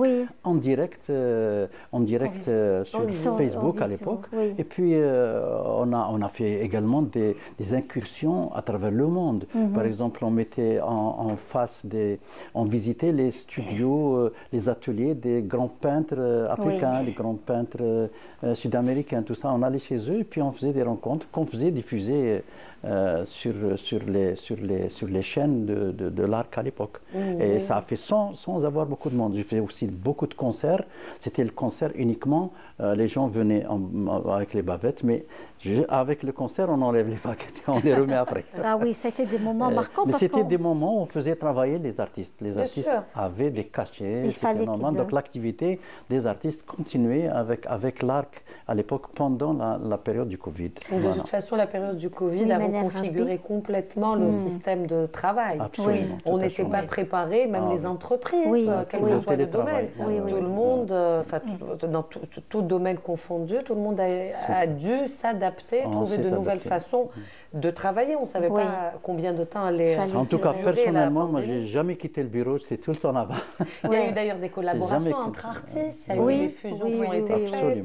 en direct, sur Facebook à l'époque. Et puis, on a fait également des incursions à travers le monde. Par exemple, on mettait en face on visitait les studios, les ateliers des grands peintres africains, les grands peintres sud-américains, tout ça. On allait chez eux et puis on faisait des rencontres qu'on faisait diffuser sur les chaînes de l'Arc à l'époque. Et ça a fait sans avoir beaucoup de monde. J'ai fait aussi beaucoup de concerts. C'était le concert uniquement. Les gens venaient avec les bavettes, mais avec le concert, on enlève les baguettes et on les remet après. Ah oui, c'était des moments marquants. Mais c'était des moments où on faisait travailler les artistes. Les artistes avaient des cachets, c'était normal. Donc l'activité des artistes continuait avec l'Arc à l'époque pendant la période du Covid. De toute façon, la période du Covid a reconfiguré complètement le système de travail. Absolument. On n'était pas préparés, même les entreprises, quel que soit le domaine. Tout le monde, dans tout domaine confondu, tout le monde a dû s'adapter, trouver de nouvelles façons de travailler. On ne savait pas combien de temps allait. En tout cas, personnellement, moi, je n'ai jamais quitté le bureau, j'étais tout le temps là-bas. Il y a eu d'ailleurs des collaborations entre artistes, il y a eu des fusions qui ont été faites,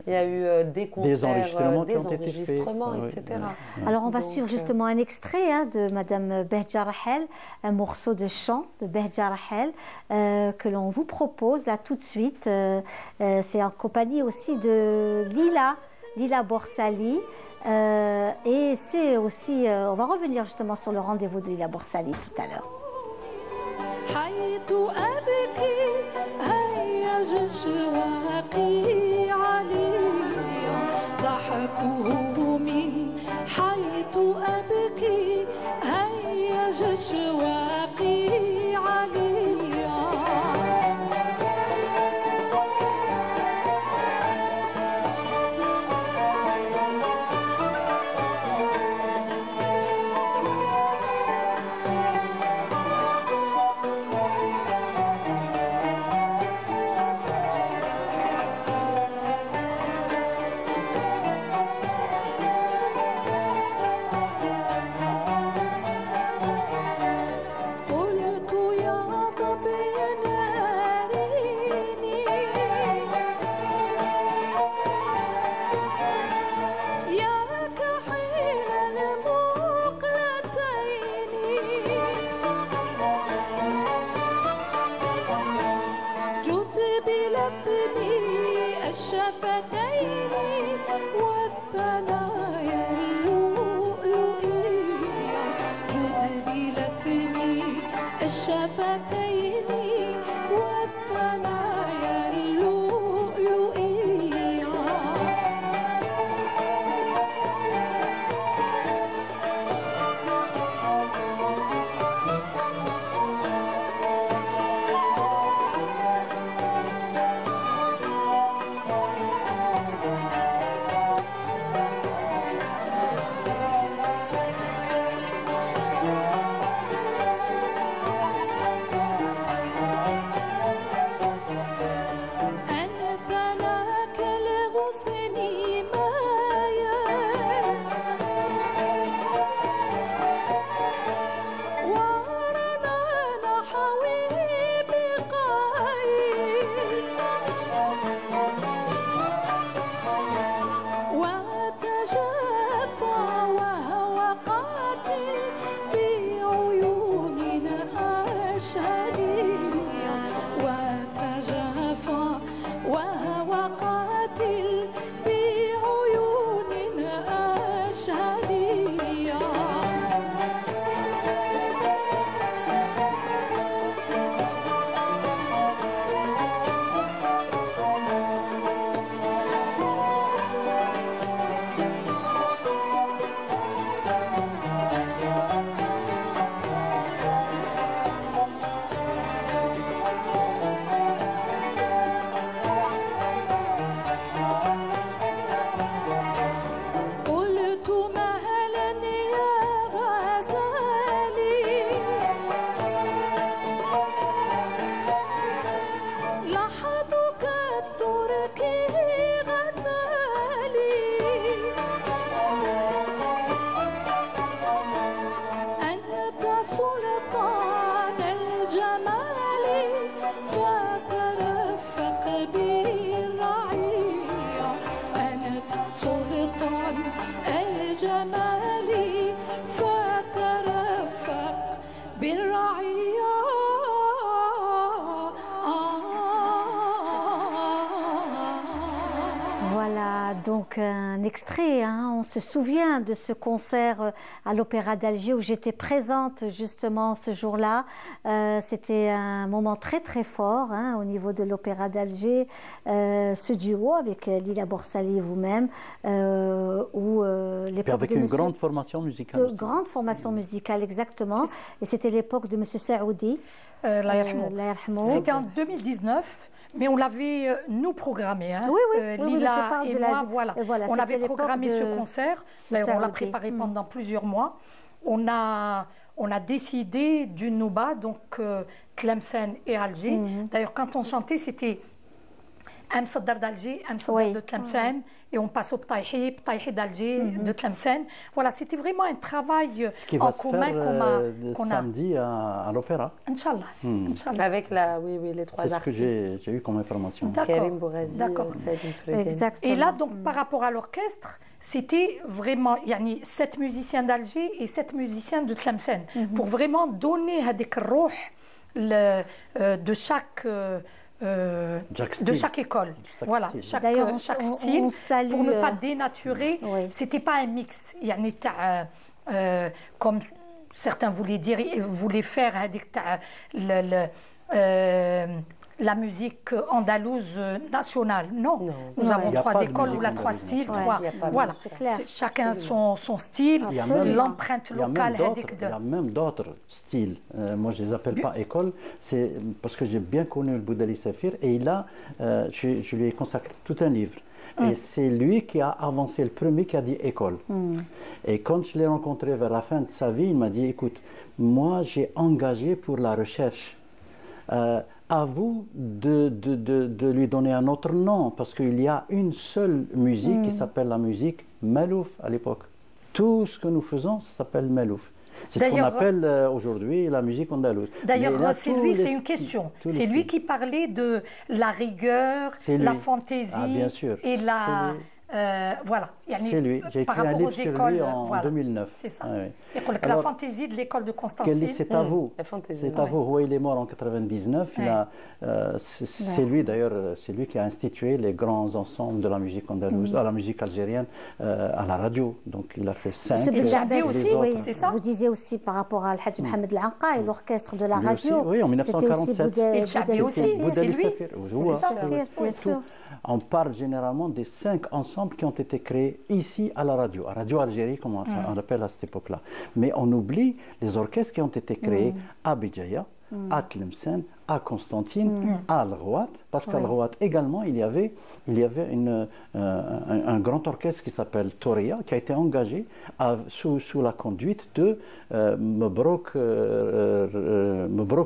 il y a eu des concerts, des enregistrements, etc. Alors, on va suivre justement un extrait de Madame Behja Rahel, un morceau de chant de Behja Rahel que l'on vous propose là tout de suite. C'est en compagnie aussi de Lila Borsali. Et c'est aussi, on va revenir justement sur le rendez-vous de Lila Borsali tout à l'heure. extrait. Hein. On se souvient de ce concert à l'Opéra d'Alger où j'étais présente justement ce jour-là. C'était un moment très très fort hein, au niveau de l'Opéra d'Alger. Ce duo avec Lila Borsali et vous-même. Avec une grande formation musicale. Grande formation musicale, exactement. Et c'était l'époque de M. Saoudi. C'était en 2019. Mais on l'avait, nous, programmé. Hein. Lila et moi, voilà. On avait programmé ce concert. D'ailleurs, on l'a préparé pendant plusieurs mois. On a décidé d'une nouba, donc Tlemcen et Alger. D'ailleurs, quand on chantait, c'était Amsterdam d'Alger, Amsterdam de Tlemcen, et on passe au Ptaihi d'Alger, de Tlemcen. Voilà, c'était vraiment un travail en commun qu'on a. Samedi à l'Opéra. Inch'Allah. Avec les trois artistes. C'est ce que j'ai eu comme information. Karim Bourazi, Exactement. Et là, donc, par rapport à l'orchestre, c'était vraiment 7 musiciens d'Alger et 7 musiciens de Tlemcen, pour vraiment donner هذيك الروح de chaque école. Voilà, chaque style, pour ne pas dénaturer. C'était pas un mix. Comme certains voulaient faire la musique andalouse nationale. Non, nous avons 3 écoles ou 3 styles. Voilà, chacun son style, l'empreinte locale. Il y a même d'autres styles. Moi, je ne les appelle pas écoles, c'est parce que j'ai bien connu le Boudali Safir et je lui ai consacré tout un livre. Et c'est lui qui a avancé le premier, qui a dit école. Et quand je l'ai rencontré vers la fin de sa vie, il m'a dit, écoute, moi j'ai engagé pour la recherche. À vous de lui donner un autre nom, parce qu'il y a une seule musique qui s'appelle la musique Malouf à l'époque. Tout ce que nous faisons, ça s'appelle Malouf. C'est ce qu'on appelle aujourd'hui la musique andalouse. D'ailleurs, c'est une question. C'est lui qui parlait de la rigueur, la fantaisie et la... voilà. C'est lui. J'ai écrit un livre sur lui en 2009. C'est ça. La fantaisie de l'école de Constantine. C'est à vous. C'est à vous. Il est mort en 99. C'est lui d'ailleurs, c'est lui qui a institué les grands ensembles de la musique andalouse, la musique algérienne à la radio. Donc il a fait 5. C'est aussi, c'est ça. Vous disiez aussi par rapport à Al-Hajj Mohamed Al-Anqa et l'orchestre de la radio. Oui, en 1947. Et Chabi aussi, c'est lui. Bien sûr. On parle généralement des 5 ensembles qui ont été créés ici à la radio Algérie, comme on l'appelle à cette époque-là. Mais on oublie les orchestres qui ont été créés à Béjaïa, à Tlemcen, à Constantine, à Al-Ghouat, parce qu'à Al-Ghouat également, il y avait un grand orchestre qui s'appelle Touria, qui a été engagé sous la conduite de Mebrouk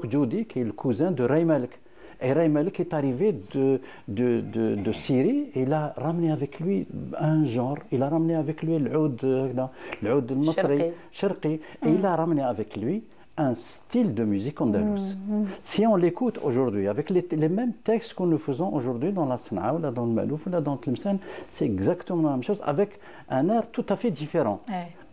Djoudi, qui est le cousin de Ray Malek. Et Ray Malek est arrivé de Syrie et il a ramené avec lui un genre, il a ramené avec lui l'oud al-Masri, Sharqi, et il a ramené avec lui un style de musique andalouse. Si on l'écoute aujourd'hui, avec les mêmes textes que nous faisons aujourd'hui dans la Sana'a, ou dans le Malouf, ou dans Tlemcen, c'est exactement la même chose, avec un air tout à fait différent.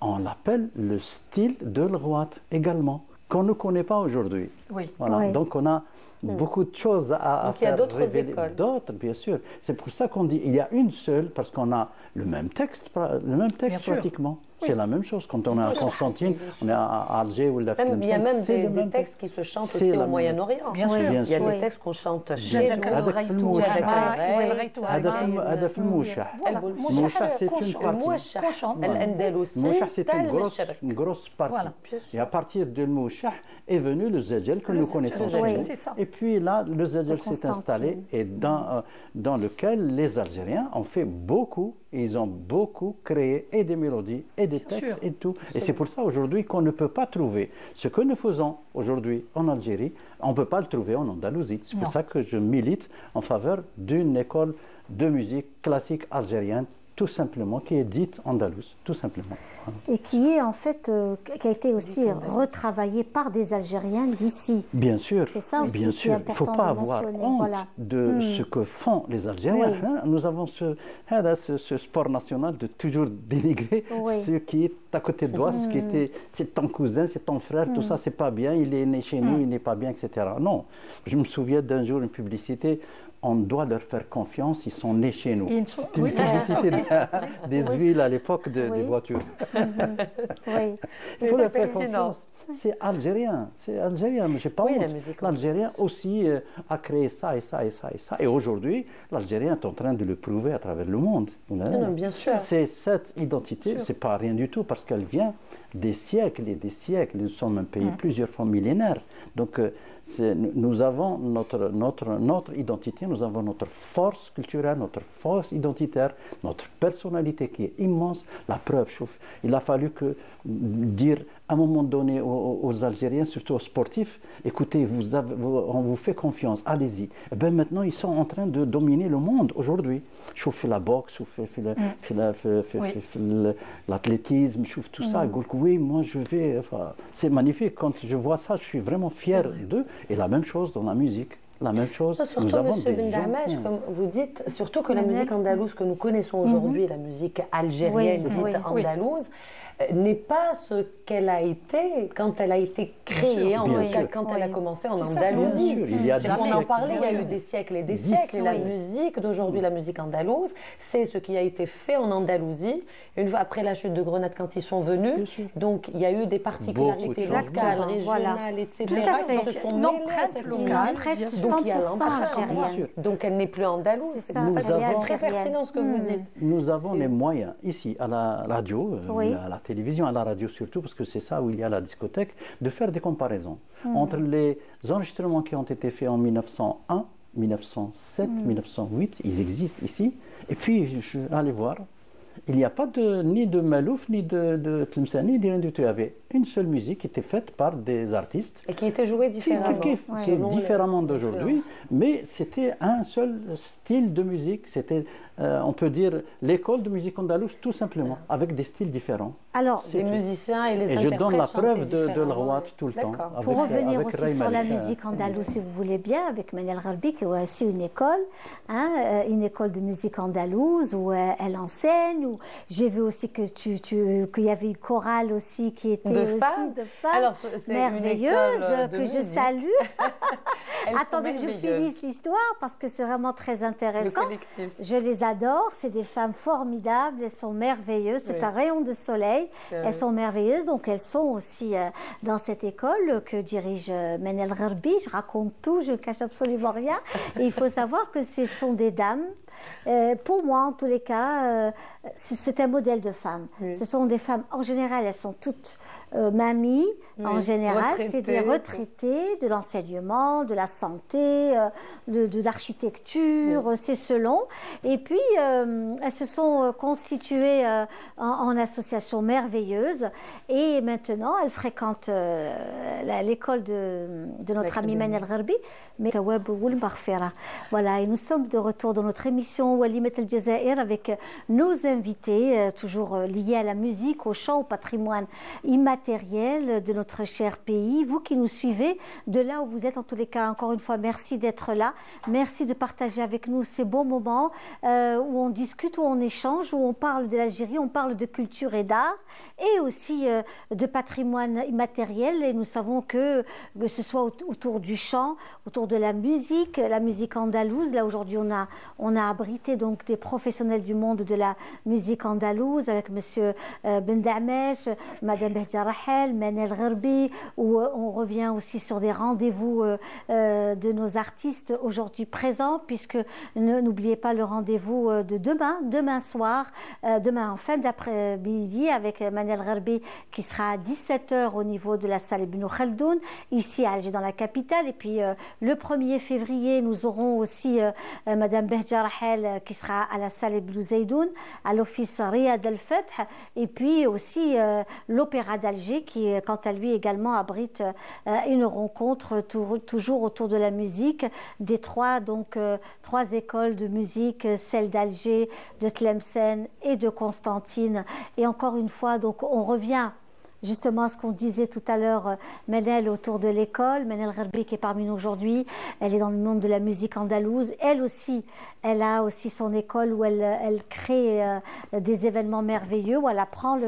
On l'appelle le style de l'Ghouat également, qu'on ne connaît pas aujourd'hui. Voilà. Donc on a beaucoup de choses à faire. Donc il y a d'autres écoles. D'autres, bien sûr. C'est pour ça qu'on dit il y a une seule, parce qu'on a le même texte pratiquement. C'est la même chose. Quand on est à Constantine, on est à Alger ou la Il y a même des textes qui se chantent aussi au Moyen-Orient. Bien sûr. Il y a des textes qu'on chante chez nous. C'est une grosse partie. Et à partir de Mouchah est venu le Zajel que nous connaissons aujourd'hui. Et puis là, le Zajel s'est installé et dans lequel les Algériens ont fait beaucoup. Ils ont beaucoup créé et des mélodies et des textes et tout. Et c'est pour ça aujourd'hui qu'on ne peut pas trouver ce que nous faisons aujourd'hui en Algérie, on ne peut pas le trouver en Andalousie. C'est pour ça que je milite en faveur d'une école de musique classique algérienne, tout simplement, qui est dite andalouse, tout simplement. Et qui est en fait, qui a été aussi retravaillée par des Algériens d'ici. Bien sûr, c'est ça aussi bien sûr. Il ne faut pas avoir honte de ce que font les Algériens. Nous avons ce sport national de toujours dénigrer ce qui est à côté de toi, ce qui était, c'est ton cousin, c'est ton frère, tout ça, c'est pas bien, il est né chez nous, il n'est pas bien, etc. Non, je me souviens d'un jour une publicité on doit leur faire confiance, ils sont nés chez nous. C'est une publicité des huiles à l'époque des voitures. Oui. Il faut leur faire confiance. C'est algérien, mais j'ai pas honte. L'Algérien aussi a créé ça et ça et ça et ça. Et aujourd'hui, l'Algérien est en train de le prouver à travers le monde. Non, bien sûr. C'est cette identité, c'est pas rien du tout parce qu'elle vient des siècles et des siècles. Nous sommes un pays plusieurs fois millénaire. Donc nous avons notre identité, nous avons notre force culturelle, notre force identitaire, notre personnalité qui est immense. La preuve, il a fallu dire à un moment donné aux Algériens, surtout aux sportifs, écoutez, on vous fait confiance, allez-y. Et bien maintenant, ils sont en train de dominer le monde aujourd'hui. Je fais la boxe, l'athlétisme, je fais tout ça. Oui, moi je vais. Enfin, c'est magnifique. Quand je vois ça, je suis vraiment fier d'eux. Et la même chose dans la musique. La même chose. Surtout, nous avons M. Bendamesh, comme vous dites, surtout que la musique andalouse que nous connaissons aujourd'hui, la musique algérienne dite andalouse, n'est pas ce qu'elle a été quand elle a été créée, quand elle a commencé en Andalousie. On en parlait, il y a eu des siècles et des siècles. Et la musique d'aujourd'hui, la musique andalouse, c'est ce qui a été fait en Andalousie, une fois après la chute de Grenade quand ils sont venus. Donc il y a eu des particularités locales, régionales, etc. qui se sont mêlées à cette locale. Donc il y a l'empreinte. Donc elle n'est plus andalouse. C'est très pertinent ce que vous dites. Nous avons les moyens ici à la radio, à la télévision, à la radio surtout, parce que c'est ça où il y a la discothèque, de faire des comparaisons entre les enregistrements qui ont été faits en 1901, 1907, 1908, ils existent ici, et puis allez voir, il n'y a pas ni de Malouf, ni de Tlemceni, ni rien du tout. Il y avait une seule musique qui était faite par des artistes. Et qui était jouée différemment. Qui est différemment d'aujourd'hui, mais c'était un seul style de musique. C'était, on peut dire, l'école de musique andalouse, tout simplement, avec des styles différents. Alors, les musiciens et les interprètes. Et je donne la preuve de l'Rouat tout le temps. Pour revenir aussi sur la musique andalouse, si vous voulez bien, avec Manel Gharbi, qui a aussi une école de musique andalouse où elle enseigne. Où j'ai vu aussi que qu'il y avait une chorale aussi qui était de femmes alors, merveilleuse, que je salue. Attendez que je finisse l'histoire parce que c'est vraiment très intéressant. Je les adore, c'est des femmes formidables, elles sont merveilleuses, c'est un rayon de soleil, elles sont merveilleuses, donc elles sont aussi dans cette école que dirige Manel Gharbi. Je raconte tout, je ne cache absolument rien. Et il faut savoir que ce sont des dames. Pour moi, en tous les cas, c'est un modèle de femmes. Ce sont des femmes, en général, elles sont toutes mamies, en général, c'est des retraitées de l'enseignement, de la santé, de l'architecture, c'est selon. Et puis, elles se sont constituées en associations merveilleuses. Et maintenant, elles fréquentent l'école de notre ami Manel Gharbi. Voilà, et nous sommes de retour dans notre émission Walimat El Jazair avec nos invités, toujours liés à la musique, au chant, au patrimoine immatériel de notre cher pays. Vous qui nous suivez de là où vous êtes, en tous les cas, encore une fois, merci d'être là. Merci de partager avec nous ces beaux moments où on discute, où on échange, où on parle de l'Algérie, on parle de culture et d'art et aussi de patrimoine immatériel. Et nous savons que ce soit autour du chant, autour de la musique andalouse. Là aujourd'hui on a abrité donc des professionnels du monde de la musique andalouse avec Monsieur Bendamesh, Madame Behja Rahel, Manel Gharbi, où on revient aussi sur des rendez-vous de nos artistes aujourd'hui présents, puisque n'oubliez pas le rendez-vous de demain soir, demain en fin d'après-midi avec Manel Gharbi qui sera à 17h au niveau de la salle Ibn Khaldoun ici à Alger dans la capitale. Et puis le 1er février, nous aurons aussi Madame Behja Rahel qui sera à la salle Ibn Zaydoun, à l'office Riyad al-Fath, et puis aussi l'Opéra d'Alger qui, quant à lui, également abrite une rencontre toujours autour de la musique des trois écoles de musique, celle d'Alger, de Tlemcen et de Constantine. Et encore une fois, donc on revient justement ce qu'on disait tout à l'heure, Manel autour de l'école, Manel Gharbi qui est parmi nous aujourd'hui, elle est dans le monde de la musique andalouse, elle aussi, elle a aussi son école où elle crée des événements merveilleux, où elle apprend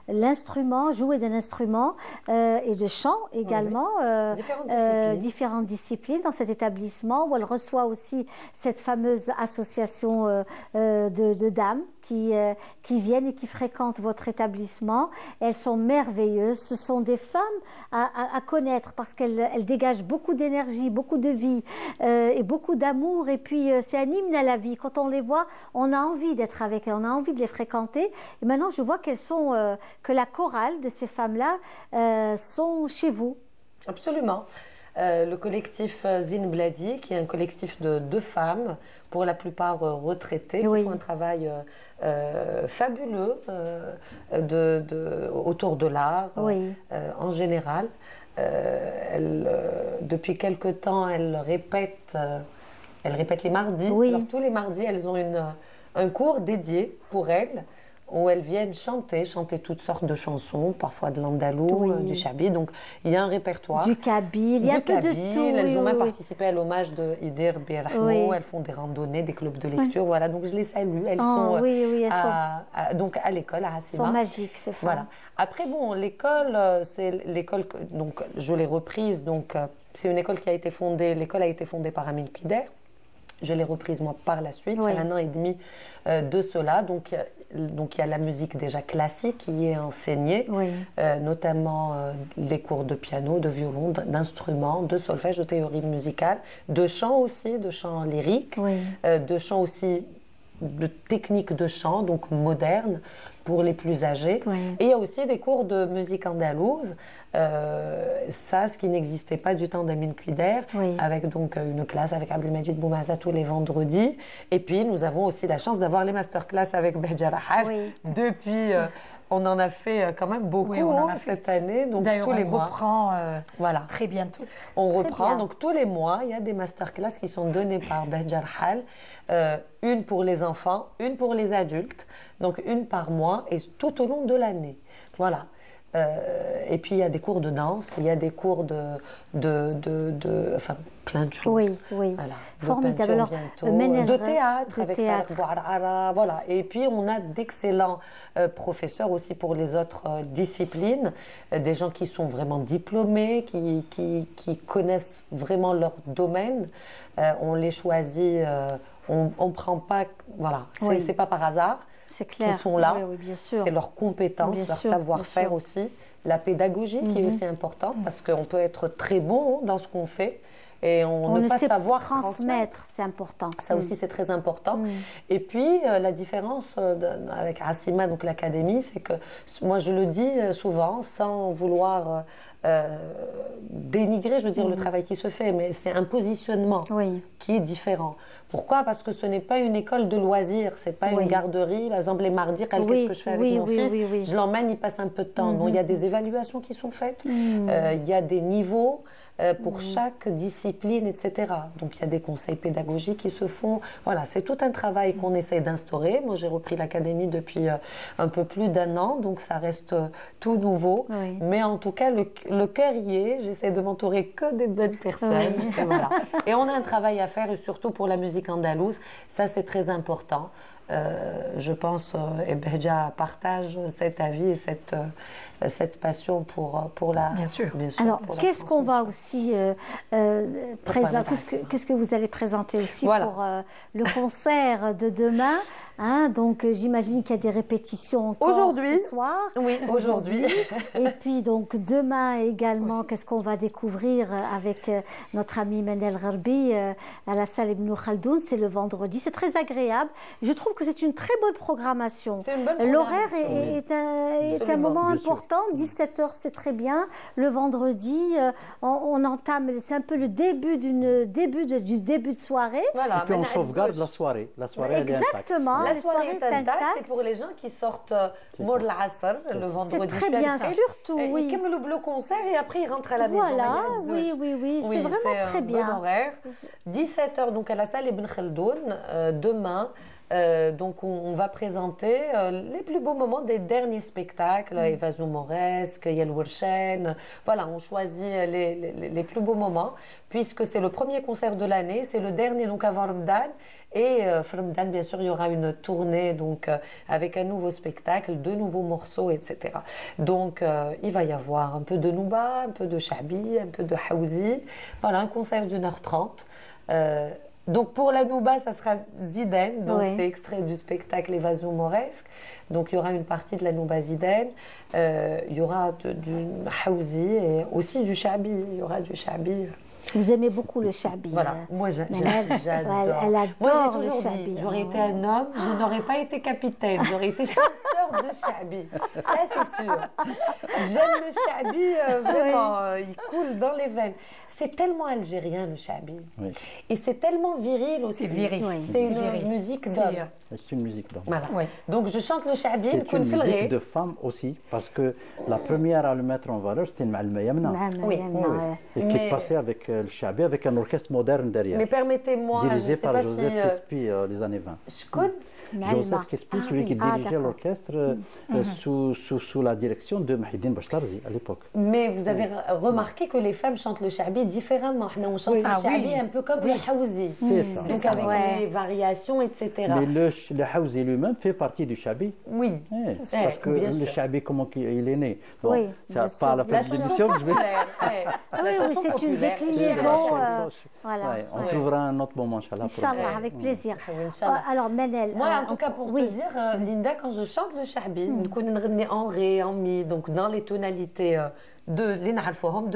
l'instrument, jouer d'un instrument et de chant également, différentes disciplines dans cet établissement, où elle reçoit aussi cette fameuse association de dames qui viennent et qui fréquentent votre établissement. Elles sont merveilleuses. Ce sont des femmes à connaître parce qu'elles dégagent beaucoup d'énergie, beaucoup de vie et beaucoup d'amour. Et puis, c'est un hymne à la vie. Quand on les voit, on a envie d'être avec elles, on a envie de les fréquenter. Et maintenant, je vois que la chorale de ces femmes-là sont chez vous. Absolument. Le collectif Zine Bladi, qui est un collectif de 2 femmes, pour la plupart retraitées, qui font un travail fabuleux autour de l'art en général. Depuis quelque temps, elles répètent les mardis. Alors, tous les mardis, elles ont un cours dédié pour elles, où elles viennent chanter toutes sortes de chansons, parfois de l'andalou, du chabi. Donc, il y a un répertoire. Du kabyle, il y a un peu de tout. Elles ont même participé à l'hommage de Idir Birahmo. Elles font des randonnées, des clubs de lecture. Voilà, donc je les salue. Elles sont donc à l'école, à Hassima. Elles sont magiques, ces femmes. Voilà. Après, bon, l'école, c'est l'école, donc je l'ai reprise. Donc, c'est une école qui a été fondée, l'école a été fondée par Amin Pider. Je l'ai reprise moi par la suite, il y a 1 an et demi de cela. Donc il y a la musique déjà classique qui est enseignée, notamment les cours de piano, de violon, d'instruments, de solfège, de théorie musicale, de chant aussi, de chant lyrique, de chant aussi, de techniques de chant, donc moderne pour les plus âgés. Et il y a aussi des cours de musique andalouse. Ça, ce qui n'existait pas du temps d'Amin Kuider, avec donc une classe avec Abdelmajid Boumaza tous les vendredis. Et puis, nous avons aussi la chance d'avoir les masterclass avec Behja Rahal. Depuis, on en a fait quand même beaucoup cette année. Donc, tous les mois. On reprend très bientôt. On reprend. Donc, tous les mois, il y a des masterclass qui sont données par Behja Rahal. Une pour les enfants, une pour les adultes. Donc, une par mois et tout au long de l'année. Voilà. Et puis il y a des cours de danse, il y a des cours enfin plein de choses. Voilà. Formidable. Alors, de théâtre avec Tarek Bouarara, voilà. Et puis on a d'excellents professeurs aussi pour les autres disciplines, des gens qui sont vraiment diplômés, qui connaissent vraiment leur domaine. On les choisit, on prend pas, voilà, c'est pas par hasard. C'est clair. Qui sont là, bien sûr. C'est leur compétence, leur savoir-faire aussi, la pédagogie qui est aussi importante parce qu'on peut être très bon dans ce qu'on fait et on ne pas savoir transmettre. C'est important. Ça aussi c'est très important. Et puis la différence avec Hassima, donc l'académie, c'est que moi je le dis souvent sans vouloir dénigrer, je veux dire, le travail qui se fait, mais c'est un positionnement qui est différent. Pourquoi? Parce que ce n'est pas une école de loisirs, c'est pas une garderie. Par exemple, les mardis, qu'est-ce que je fais avec mon fils? Je l'emmène, il passe un peu de temps. Donc, il y a des évaluations qui sont faites, il y a des niveaux pour chaque discipline, etc. Donc, il y a des conseils pédagogiques qui se font. Voilà, c'est tout un travail qu'on essaye d'instaurer. Moi, j'ai repris l'académie depuis un peu plus d'1 an, donc ça reste tout nouveau. Mais en tout cas, le cœur y est. J'essaie de m'entourer que des bonnes personnes. Et, voilà. Et on a un travail à faire, et surtout pour la musique andalouse. Ça, c'est très important. Je pense, et Behja partage cet avis et cette passion pour la... Bien sûr. Alors, qu'est-ce qu'on va aussi présenter? Qu'est-ce que vous allez présenter aussi pour le concert de demain? Donc, j'imagine qu'il y a des répétitions aujourd'hui, ce soir. Oui, aujourd'hui. Et puis, donc, demain également, qu'est-ce qu'on va découvrir avec notre ami Manel Gharbi à la salle Ibn Khaldoun? C'est le vendredi. C'est très agréable. Je trouve que c'est une très bonne programmation. C'est une bonne programmation. L'horaire est un moment important. 17h, c'est très bien. Le vendredi, on entame, c'est un peu le début du début de soirée. Voilà, et puis on sauvegarde la soirée. La soirée, exactement. La soirée est intacte, c'est pour les gens qui sortent Mour l'Asr le vendredi. C'est très bien, surtout, oui. Ils terminent le concert et après ils rentrent à la maison. Voilà, oui, c'est vraiment très bien. Bon horaire. 17h donc à la salle Ibn Khaldoun, demain. Donc on va présenter les plus beaux moments des derniers spectacles, Évasion Mauresque, Yel Warshen. Voilà, on choisit les plus beaux moments, puisque c'est le premier concert de l'année, c'est le dernier donc avant Ramadan. Et Ramadan, bien sûr, il y aura une tournée donc, avec un nouveau spectacle, de nouveaux morceaux, etc. Donc il va y avoir un peu de Nouba, un peu de Chabi, un peu de Haouzi. Voilà, un concert d'1h30. Donc pour la Nouba, ça sera Ziden, donc c'est extrait du spectacle Évasion Mauresque. Donc il y aura une partie de la Nouba Ziden, il y aura du Haouzi et aussi du Chabi, il y aura du Chabi. Vous aimez beaucoup le Chabi. Voilà, moi j'adore. Elle adore moi j'ai le toujours Chabi. dit, j'aurais été un homme, je n'aurais pas été capitaine, j'aurais été chanteur de Chabi. Ça c'est sûr. J'aime le Chabi, vraiment, il coule dans les veines. C'est tellement algérien le Chabi. Oui. Et c'est tellement viril aussi. C'est viril. Oui. C'est une musique d'homme. C'est une musique d'homme. Voilà. Oui. Donc je chante le Chabi. C'est une musique de femme aussi, parce que la première à le mettre en valeur, c'était Ma'alma Yamna. Oui. Et qui passait avec le Chabi, avec un orchestre moderne derrière. Mais permettez-moi, dirigé par pas Joseph si, Kespi, les années 20. Je connais. Joseph Kespi, celui qui dirigeait l'orchestre sous la direction de Mahidine Bachtarzi à l'époque. Mais vous avez remarqué que les femmes chantent le Chabi différemment. On chante le Chabi un peu comme le Haouzi. C'est ça. Donc avec les variations, etc. Mais le Haouzi lui-même fait partie du Chabi. Oui. Parce que le Chabi, comment il est né. Bon, c'est pas à la fin de l'émission que je vais... Oui, c'est une déclinaison. Voilà. On trouvera un autre moment, Inch'Allah. Inch'Allah, avec plaisir. Alors, Manel... Moi, en tout cas, pour te dire, Linda, quand je chante le Chabi, je connais en Ré, en Mi, donc dans les tonalités de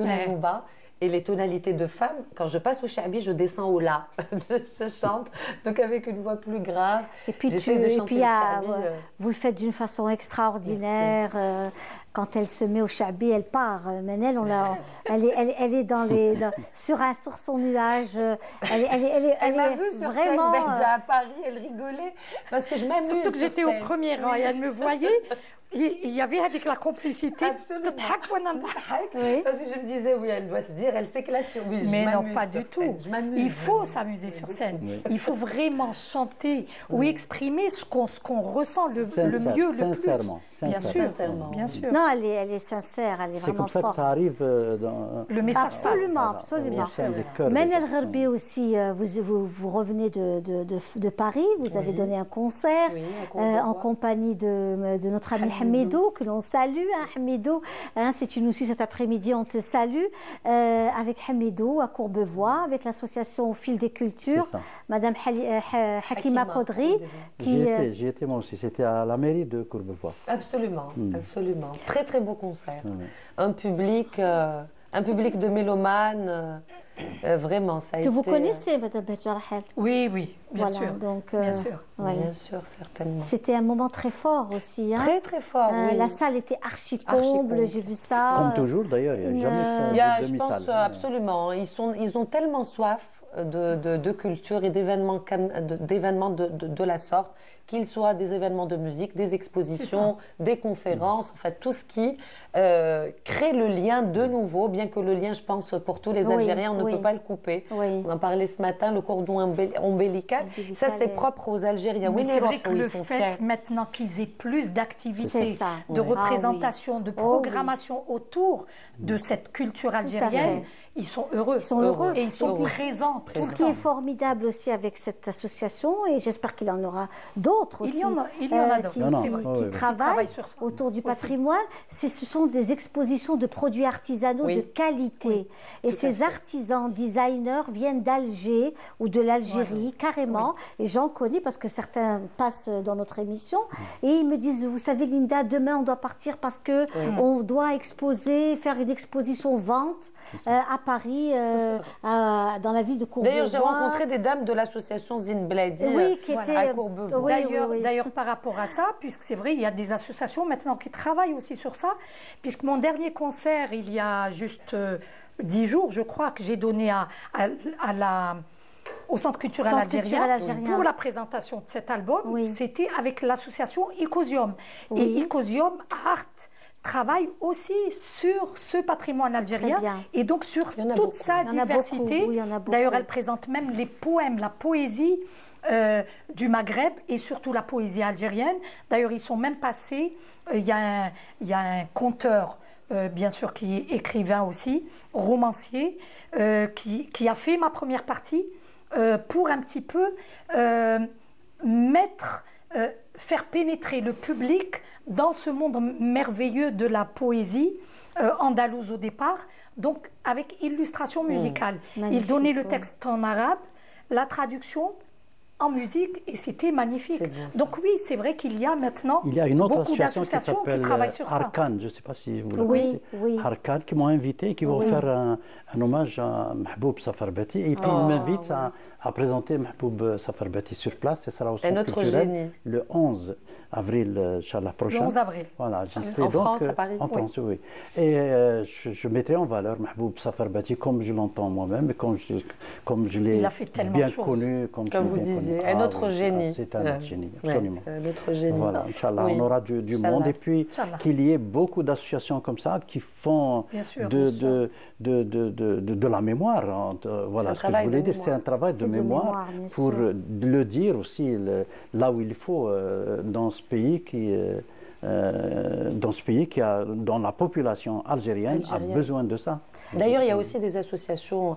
la Nouba, et les tonalités de femme, quand je passe au Chabi, je descends au La. je chante, donc avec une voix plus grave. Et puis, vous le faites d'une façon extraordinaire. Quand elle se met au Chabi, elle part. Manel, elle est sur son nuage. Elle m'a vue sur vraiment scène, à Paris, elle rigolait parce que je m'amuse. Surtout que j'étais au premier rang et elle me voyait. Il y avait avec la complicité. Absolument. Oui. Parce que je me disais, oui, elle doit se dire, elle sait que là, mais non, pas du tout. Il faut s'amuser sur scène. Oui. Il faut vraiment chanter ou exprimer ce qu'on ressent le mieux, le plus. Bien sûr, bien sûr. Non, elle est sincère, elle est vraiment forte. C'est comme ça que ça arrive dans... Le message absolument. Manel Gherbi aussi, vous revenez de Paris, vous avez donné un concert en compagnie de notre ami Hamidou, que l'on salue. Hamidou, si tu nous suis cet après-midi, on te salue. Avec Hamidou à Courbevoie, avec l'association Au fil des cultures, Madame Hakima Kodri. J'y étais moi aussi, c'était à la mairie de Courbevoie. Absolument, absolument. Très très beau concert. Un public de mélomanes, vraiment, ça a été... Que vous connaissez, Madame Bedjarahel? Oui, bien sûr. Donc, bien sûr, certainement. C'était un moment très fort aussi. Très très fort, oui. La salle était archi comble, j'ai vu ça. Comme toujours d'ailleurs, il n'y a jamais de demi-salle. Je pense absolument, ils ont tellement soif de culture et d'événements de la sorte, qu'ils soient des événements de musique, des expositions, des conférences, enfin tout ce qui crée le lien de nouveau, bien que le lien, je pense, pour tous les Algériens, on ne peut pas le couper. On en parlait ce matin, le cordon ombilical, ça c'est propre aux Algériens. Oui, c'est vrai que le fait maintenant qu'ils aient plus d'activités, de représentation, de programmation autour de cette culture algérienne, ils sont heureux. Et ils sont présents. Ce qui est formidable aussi avec cette association, et j'espère qu'il y en aura d'autres aussi, il y en a d'autres qui travaillent autour du patrimoine, ce sont des expositions de produits artisanaux de qualité. Et ces artisans, designers viennent d'Alger ou de l'Algérie, carrément. Et j'en connais parce que certains passent dans notre émission. Et ils me disent, vous savez Linda, demain on doit partir parce que on doit faire une exposition vente à Paris, dans la ville de Courbevoie. D'ailleurs, j'ai rencontré des dames de l'association Zine Bladi à Courbevoie. D'ailleurs, par rapport à ça, puisque c'est vrai, il y a des associations maintenant qui travaillent aussi sur ça, puisque mon dernier concert, il y a juste 10 jours, je crois, que j'ai donné au Centre culturel algérien pour la présentation de cet album, c'était avec l'association Icosium. Et Icosium Art travaille aussi sur ce patrimoine algérien et donc sur toute sa diversité. D'ailleurs, elle présente même les poèmes, la poésie du Maghreb et surtout la poésie algérienne. D'ailleurs, ils sont même passés, il y a un conteur, bien sûr, qui est écrivain aussi, romancier, qui a fait ma première partie pour un petit peu faire pénétrer le public dans ce monde merveilleux de la poésie andalouse au départ, donc avec illustration musicale. Il donnait le texte en arabe, la traduction en musique, et c'était magnifique. Donc oui, c'est vrai qu'il y a maintenant beaucoup d'associations qui travaillent sur ça. Harkan, je ne sais pas si vous le connaissez. Harkan, qui m'ont invité, qui vont faire un hommage à Mahboub Safarbati, et puis ils m'invitent à présenter Mahboub Safarbati sur place. Ce sera au Centre culturel le 11 avril, Inch'Allah, prochain. Le 11 avril. Voilà, en France, à Paris. En France, oui. Et je mettrai en valeur Mahboub Safarbati comme je l'entends moi-même, et comme je l'ai bien connu. Comme vous disiez, un autre génie. C'est un autre génie, absolument. C'est un autre génie. Voilà, Inch'Allah, on aura du monde. Et puis, qu'il y ait beaucoup d'associations comme ça qui font de la mémoire. Voilà ce que je voulais dire. C'est un travail de mémoire pour le dire aussi là où il faut dans ce pays dont la population algérienne a besoin de ça. D'ailleurs, il y a aussi des associations,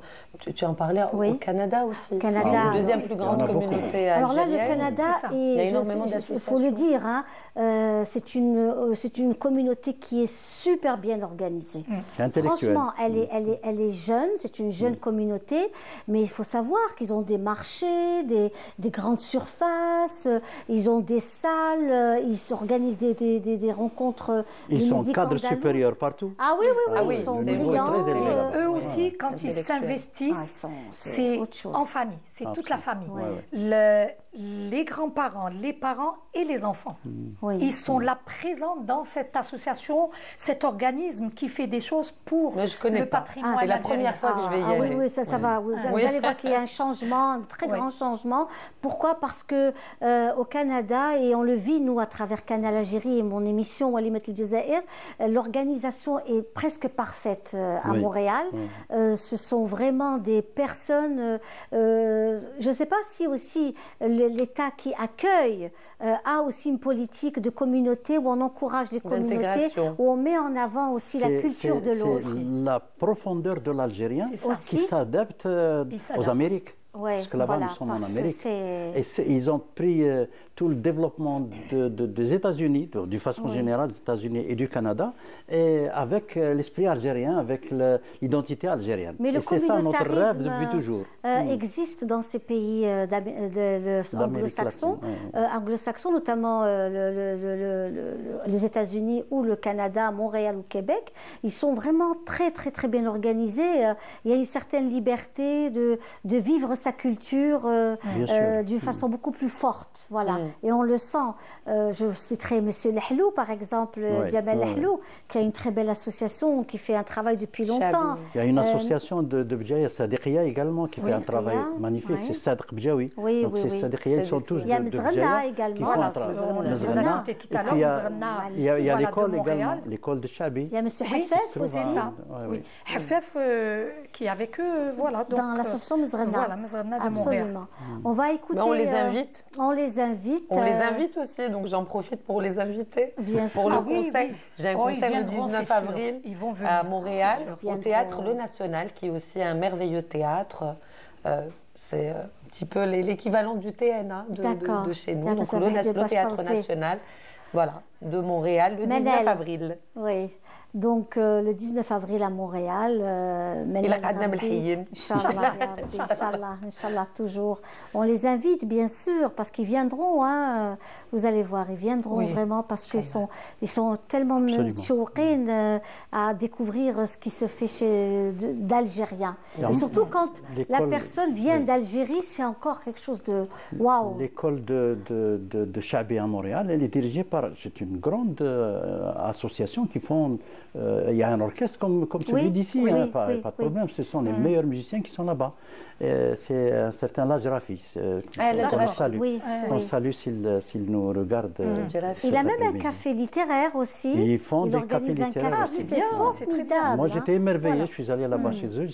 tu en parlais, au Canada aussi. La deuxième plus grande communauté algérienne. Alors là, le Canada, il y a énormément d'associations. Il faut le dire, c'est une communauté qui est super bien organisée. Franchement, elle est jeune, c'est une jeune communauté, mais il faut savoir qu'ils ont des marchés, des grandes surfaces, ils ont des salles, ils s'organisent des rencontres de musique andalouse. Ils sont cadres supérieurs partout. Ah oui, ils sont brillants. Eux aussi, quand ils s'investissent, c'est en famille, c'est toute la famille. Les grands-parents, les parents et les enfants. Ils sont là présents dans cette association, cet organisme qui fait des choses pour le patrimoine. C'est la première fois que je vais y aller. Oui, ça va. Vous allez voir qu'il y a un changement, un très grand changement. Pourquoi? Parce que au Canada, et on le vit nous à travers Canal Algérie et mon émission Walimat El Jazair, l'organisation est presque parfaite à Montréal. Ce sont vraiment des personnes, je ne sais pas si aussi l'État qui accueille a aussi une politique de communauté où on encourage les communautés, où on met en avant aussi la culture de l'eau. C'est la profondeur de l'Algérien qui s'adapte aux Amériques. Parce que là-bas, nous sommes en Amérique. Et ils ont pris tout le développement des États-Unis, d'une façon générale, des États-Unis et du Canada, et avec l'esprit algérien, avec l'identité algérienne. Mais le c'est ça notre rêve depuis toujours. Existe dans ces pays anglo-saxons, notamment les États-Unis ou le Canada, Montréal ou Québec. Ils sont vraiment très, très, très bien organisés. Il y a une certaine liberté de vivre sa culture d'une façon beaucoup plus forte. Voilà. Et on le sent. Je citerai M. Lehlou, par exemple, Djamel Lehlou, qui a une très belle association, qui fait un travail depuis longtemps. Il y a une association de Bdjaïa, Sadiqia également, qui fait un travail magnifique. C'est Sadiq Bdjaoui. Donc c'est Sadiqia, ils sont tous de Bdjaïa. Il y a Mzrana également. On les a cités tout à l'heure, Mzrana. Il y a l'école également, l'école de Chabi. Il y a M. Hafef aussi. C'est ça. Hafef qui est avec eux, voilà. Dans l'association Mzrana. Voilà, Mzrana de Montréal. Absolument. On va écouter. On les invite. On les invite. On les invite aussi, donc j'en profite pour les inviter. Bien sûr. Pour le concert. J'ai un concert le 19 avril à Montréal, au Théâtre Le National, qui est aussi un merveilleux théâtre. C'est un petit peu l'équivalent du TNA de chez nous, donc le Théâtre National, voilà, de Montréal, le 19 avril. Oui. Donc le 19 avril à Montréal, Inch'Allah, toujours. On les invite bien sûr parce qu'ils viendront, hein, vous allez voir, ils viendront vraiment parce qu'ils sont tellement chouquins à découvrir ce qui se fait d'Algériens. Et surtout quand la personne vient d'Algérie, c'est encore quelque chose de waouh. L'école de Chabi à Montréal, elle est dirigée par, c'est une grande association qui font il y a un orchestre comme celui d'ici, pas de problème. Ce sont les meilleurs musiciens qui sont là-bas. C'est un certain Lajrafi. On salue s'il nous regarde. Il a même un café littéraire aussi. Et ils font des cafés littéraires aussi. C'est formidable. Moi, j'étais émerveillé. Je suis allé là-bas chez eux.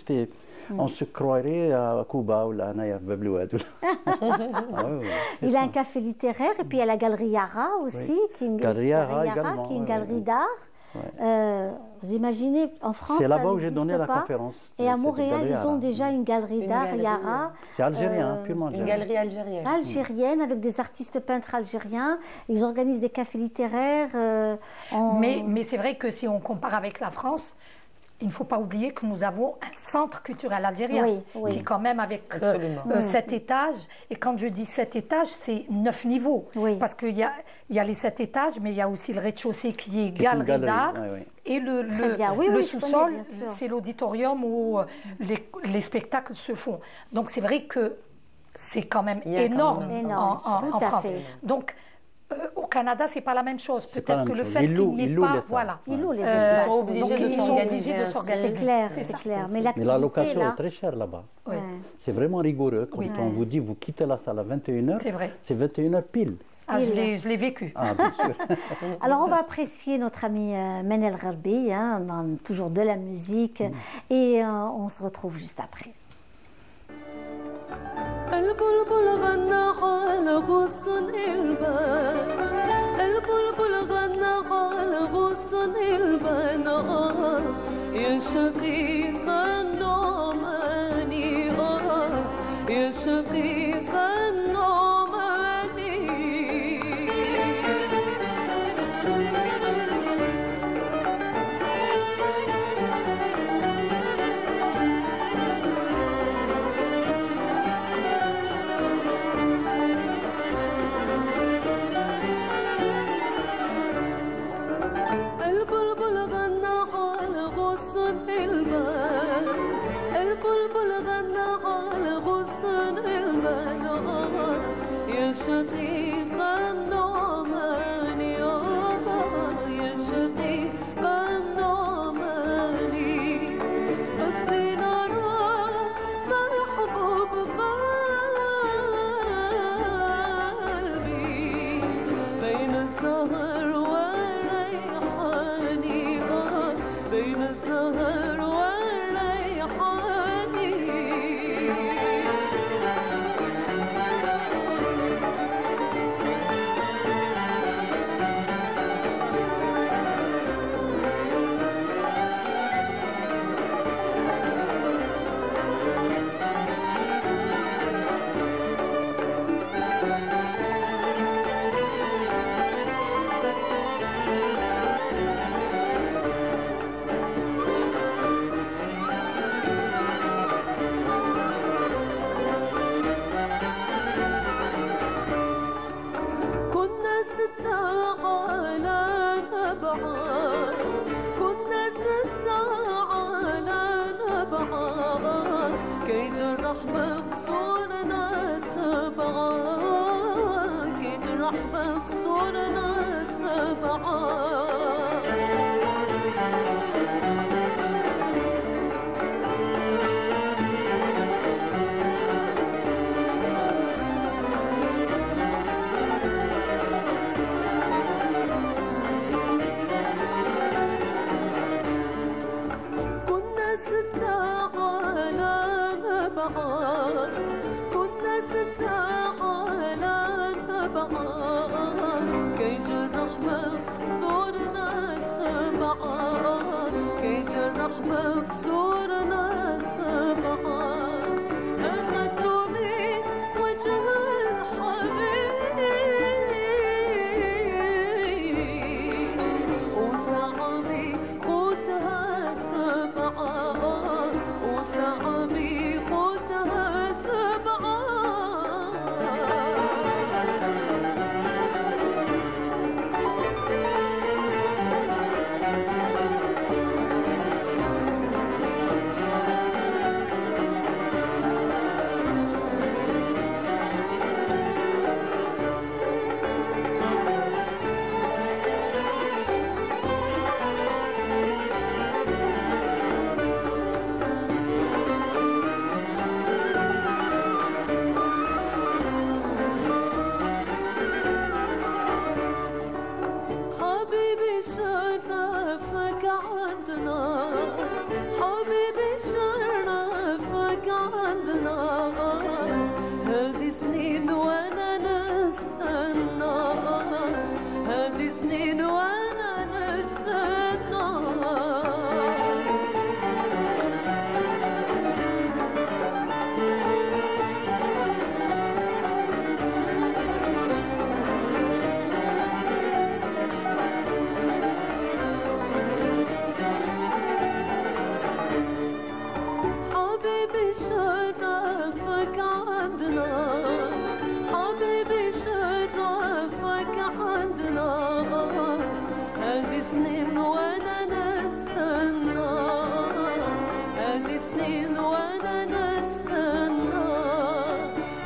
On se croirait à Cuba ou là, à Bablouad. Il a un café littéraire et puis il y a la galerie Yara aussi, qui est une galerie d'art. Vous imaginez, en France, c'est là-bas où j'ai donné la conférence. Et à Montréal, ils ont déjà une galerie d'art, Yara. C'est algérien, purement algérien. Une galerie algérienne. Algérienne, avec des artistes peintres algériens. Ils organisent des cafés littéraires. Mais c'est vrai que si on compare avec la France, il ne faut pas oublier que nous avons un centre culturel algérien qui est quand même avec 7 étages. Et quand je dis 7 étages, c'est 9 niveaux. Parce qu'il y a les 7 étages, mais il y a aussi le rez-de-chaussée qui est galerie d'art. Et le sous-sol, c'est l'auditorium où les spectacles se font. Donc c'est vrai que c'est quand même énorme en France. Donc, au Canada, c'est pas la même chose. Peut-être que le fait qu'il n'y ait pas, voilà, ils louent les espaces. Ils sont obligés de s'organiser. C'est clair. Mais la location est très chère là-bas. C'est vraiment rigoureux. Quand on vous dit vous quittez la salle à 21h, c'est 21h pile. Ah, je l'ai vécu. Ah, bien sûr. Alors, on va apprécier notre ami Manel Gharbi, toujours de la musique, et on se retrouve juste après. البلبل غنى على غصن البان البلبل غنى على غصن البان يا شقيق النعماني يا شقيق النعماني البلبل غنى على غصن البان يا شقيق النعمان يا شقيق النعمان قصدي نرى محبوب قلبي بين السهر والريحان بين السهر شرفك عندنا حبيبي شرفك عندنا هذه سنين وانا نستنى هذه سنين وانا نستنى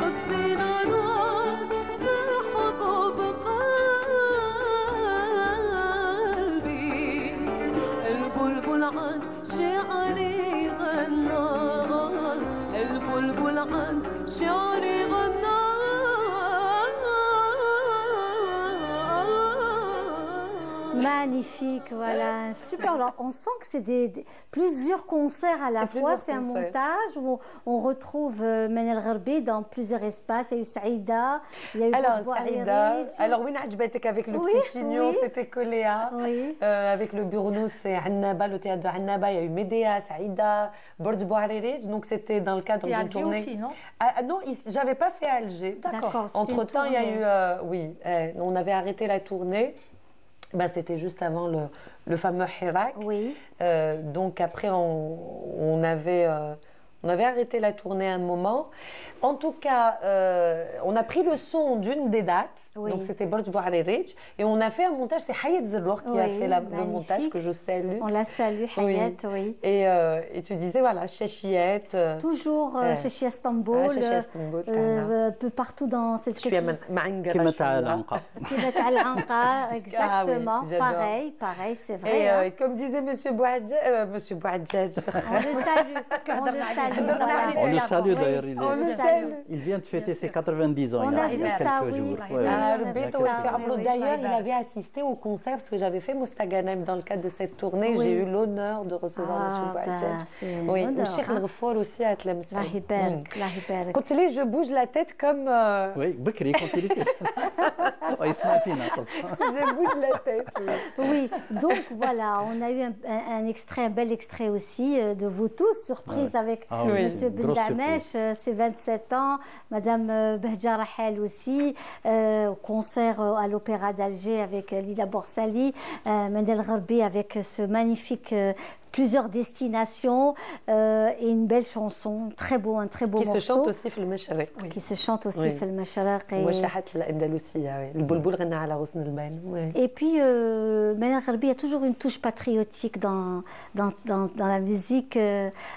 قصدي نراك بحبوب قلبي البلبل عن شعري غنى البلبل عن شعري غنى Magnifique, voilà, super. Alors, on sent que c'est plusieurs concerts à la fois. C'est un montage où on retrouve Manel Gharbi dans plusieurs espaces. Il y a eu Saïda, il y a eu Saïda. Alors, oui, avec le petit chignon, c'était Coléa. Oui. Avec le Burnos, c'est Annaba, le théâtre de Annaba. Il y a eu Médéa, Saïda, Borj Bouhariri. Donc, c'était dans le cadre d'une tournée. Aussi, non? Non, j'avais pas fait Alger. D'accord. Entre-temps, il y a eu. Oui, on avait arrêté la tournée. Ben, c'était juste avant le fameux Hirak. Oui. Donc après, on avait arrêté la tournée à un moment. En tout cas, on a pris le son d'une des dates. Oui. Donc c'était Borj Bouhariri. Et on a fait un montage. C'est Hayat Zerrour qui a fait le montage que je salue. On la salue, Hayat, oui. Et tu disais, voilà, Chéchiette. Toujours Chéchi Istanbul. Chéchi Istanbul. Un peu partout dans cette... Je suis à Kimat al-Anqa. Exactement. Pareil, c'est vrai. Et comme disait Monsieur Bouadjadj, on le salue. Parce qu'on le salue. On le salue d'ailleurs. On le salue. Il vient de fêter ses 90 ans. On a vu ça, oui. D'ailleurs, il avait assisté au concert parce que j'avais fait Moustaganem dans le cadre de cette tournée. J'ai eu l'honneur de recevoir M. Bouadjadj. Oui, le Cheikh Al-Ghafour aussi à Tlemcen. Quand il est, je bouge la tête comme. Oui, Bekri, quand il était. Je bouge la tête. Oui, donc voilà, on a eu un bel extrait aussi de vous tous, surprise avec M. Ben Damesh, ses 27 ans, Madame Behja Rahel aussi, au concert à l'Opéra d'Alger avec Lila Borsali, Manel Gharbi avec ce magnifique plusieurs destinations et une belle chanson, un très beau morceau. Qui se chante aussi في المشرق. Qui se chante aussi في المشرق. وشحت الأندلسية. البلبل غنى على غصن البين. Et puis Manel Gharbi a toujours une touche patriotique dans la musique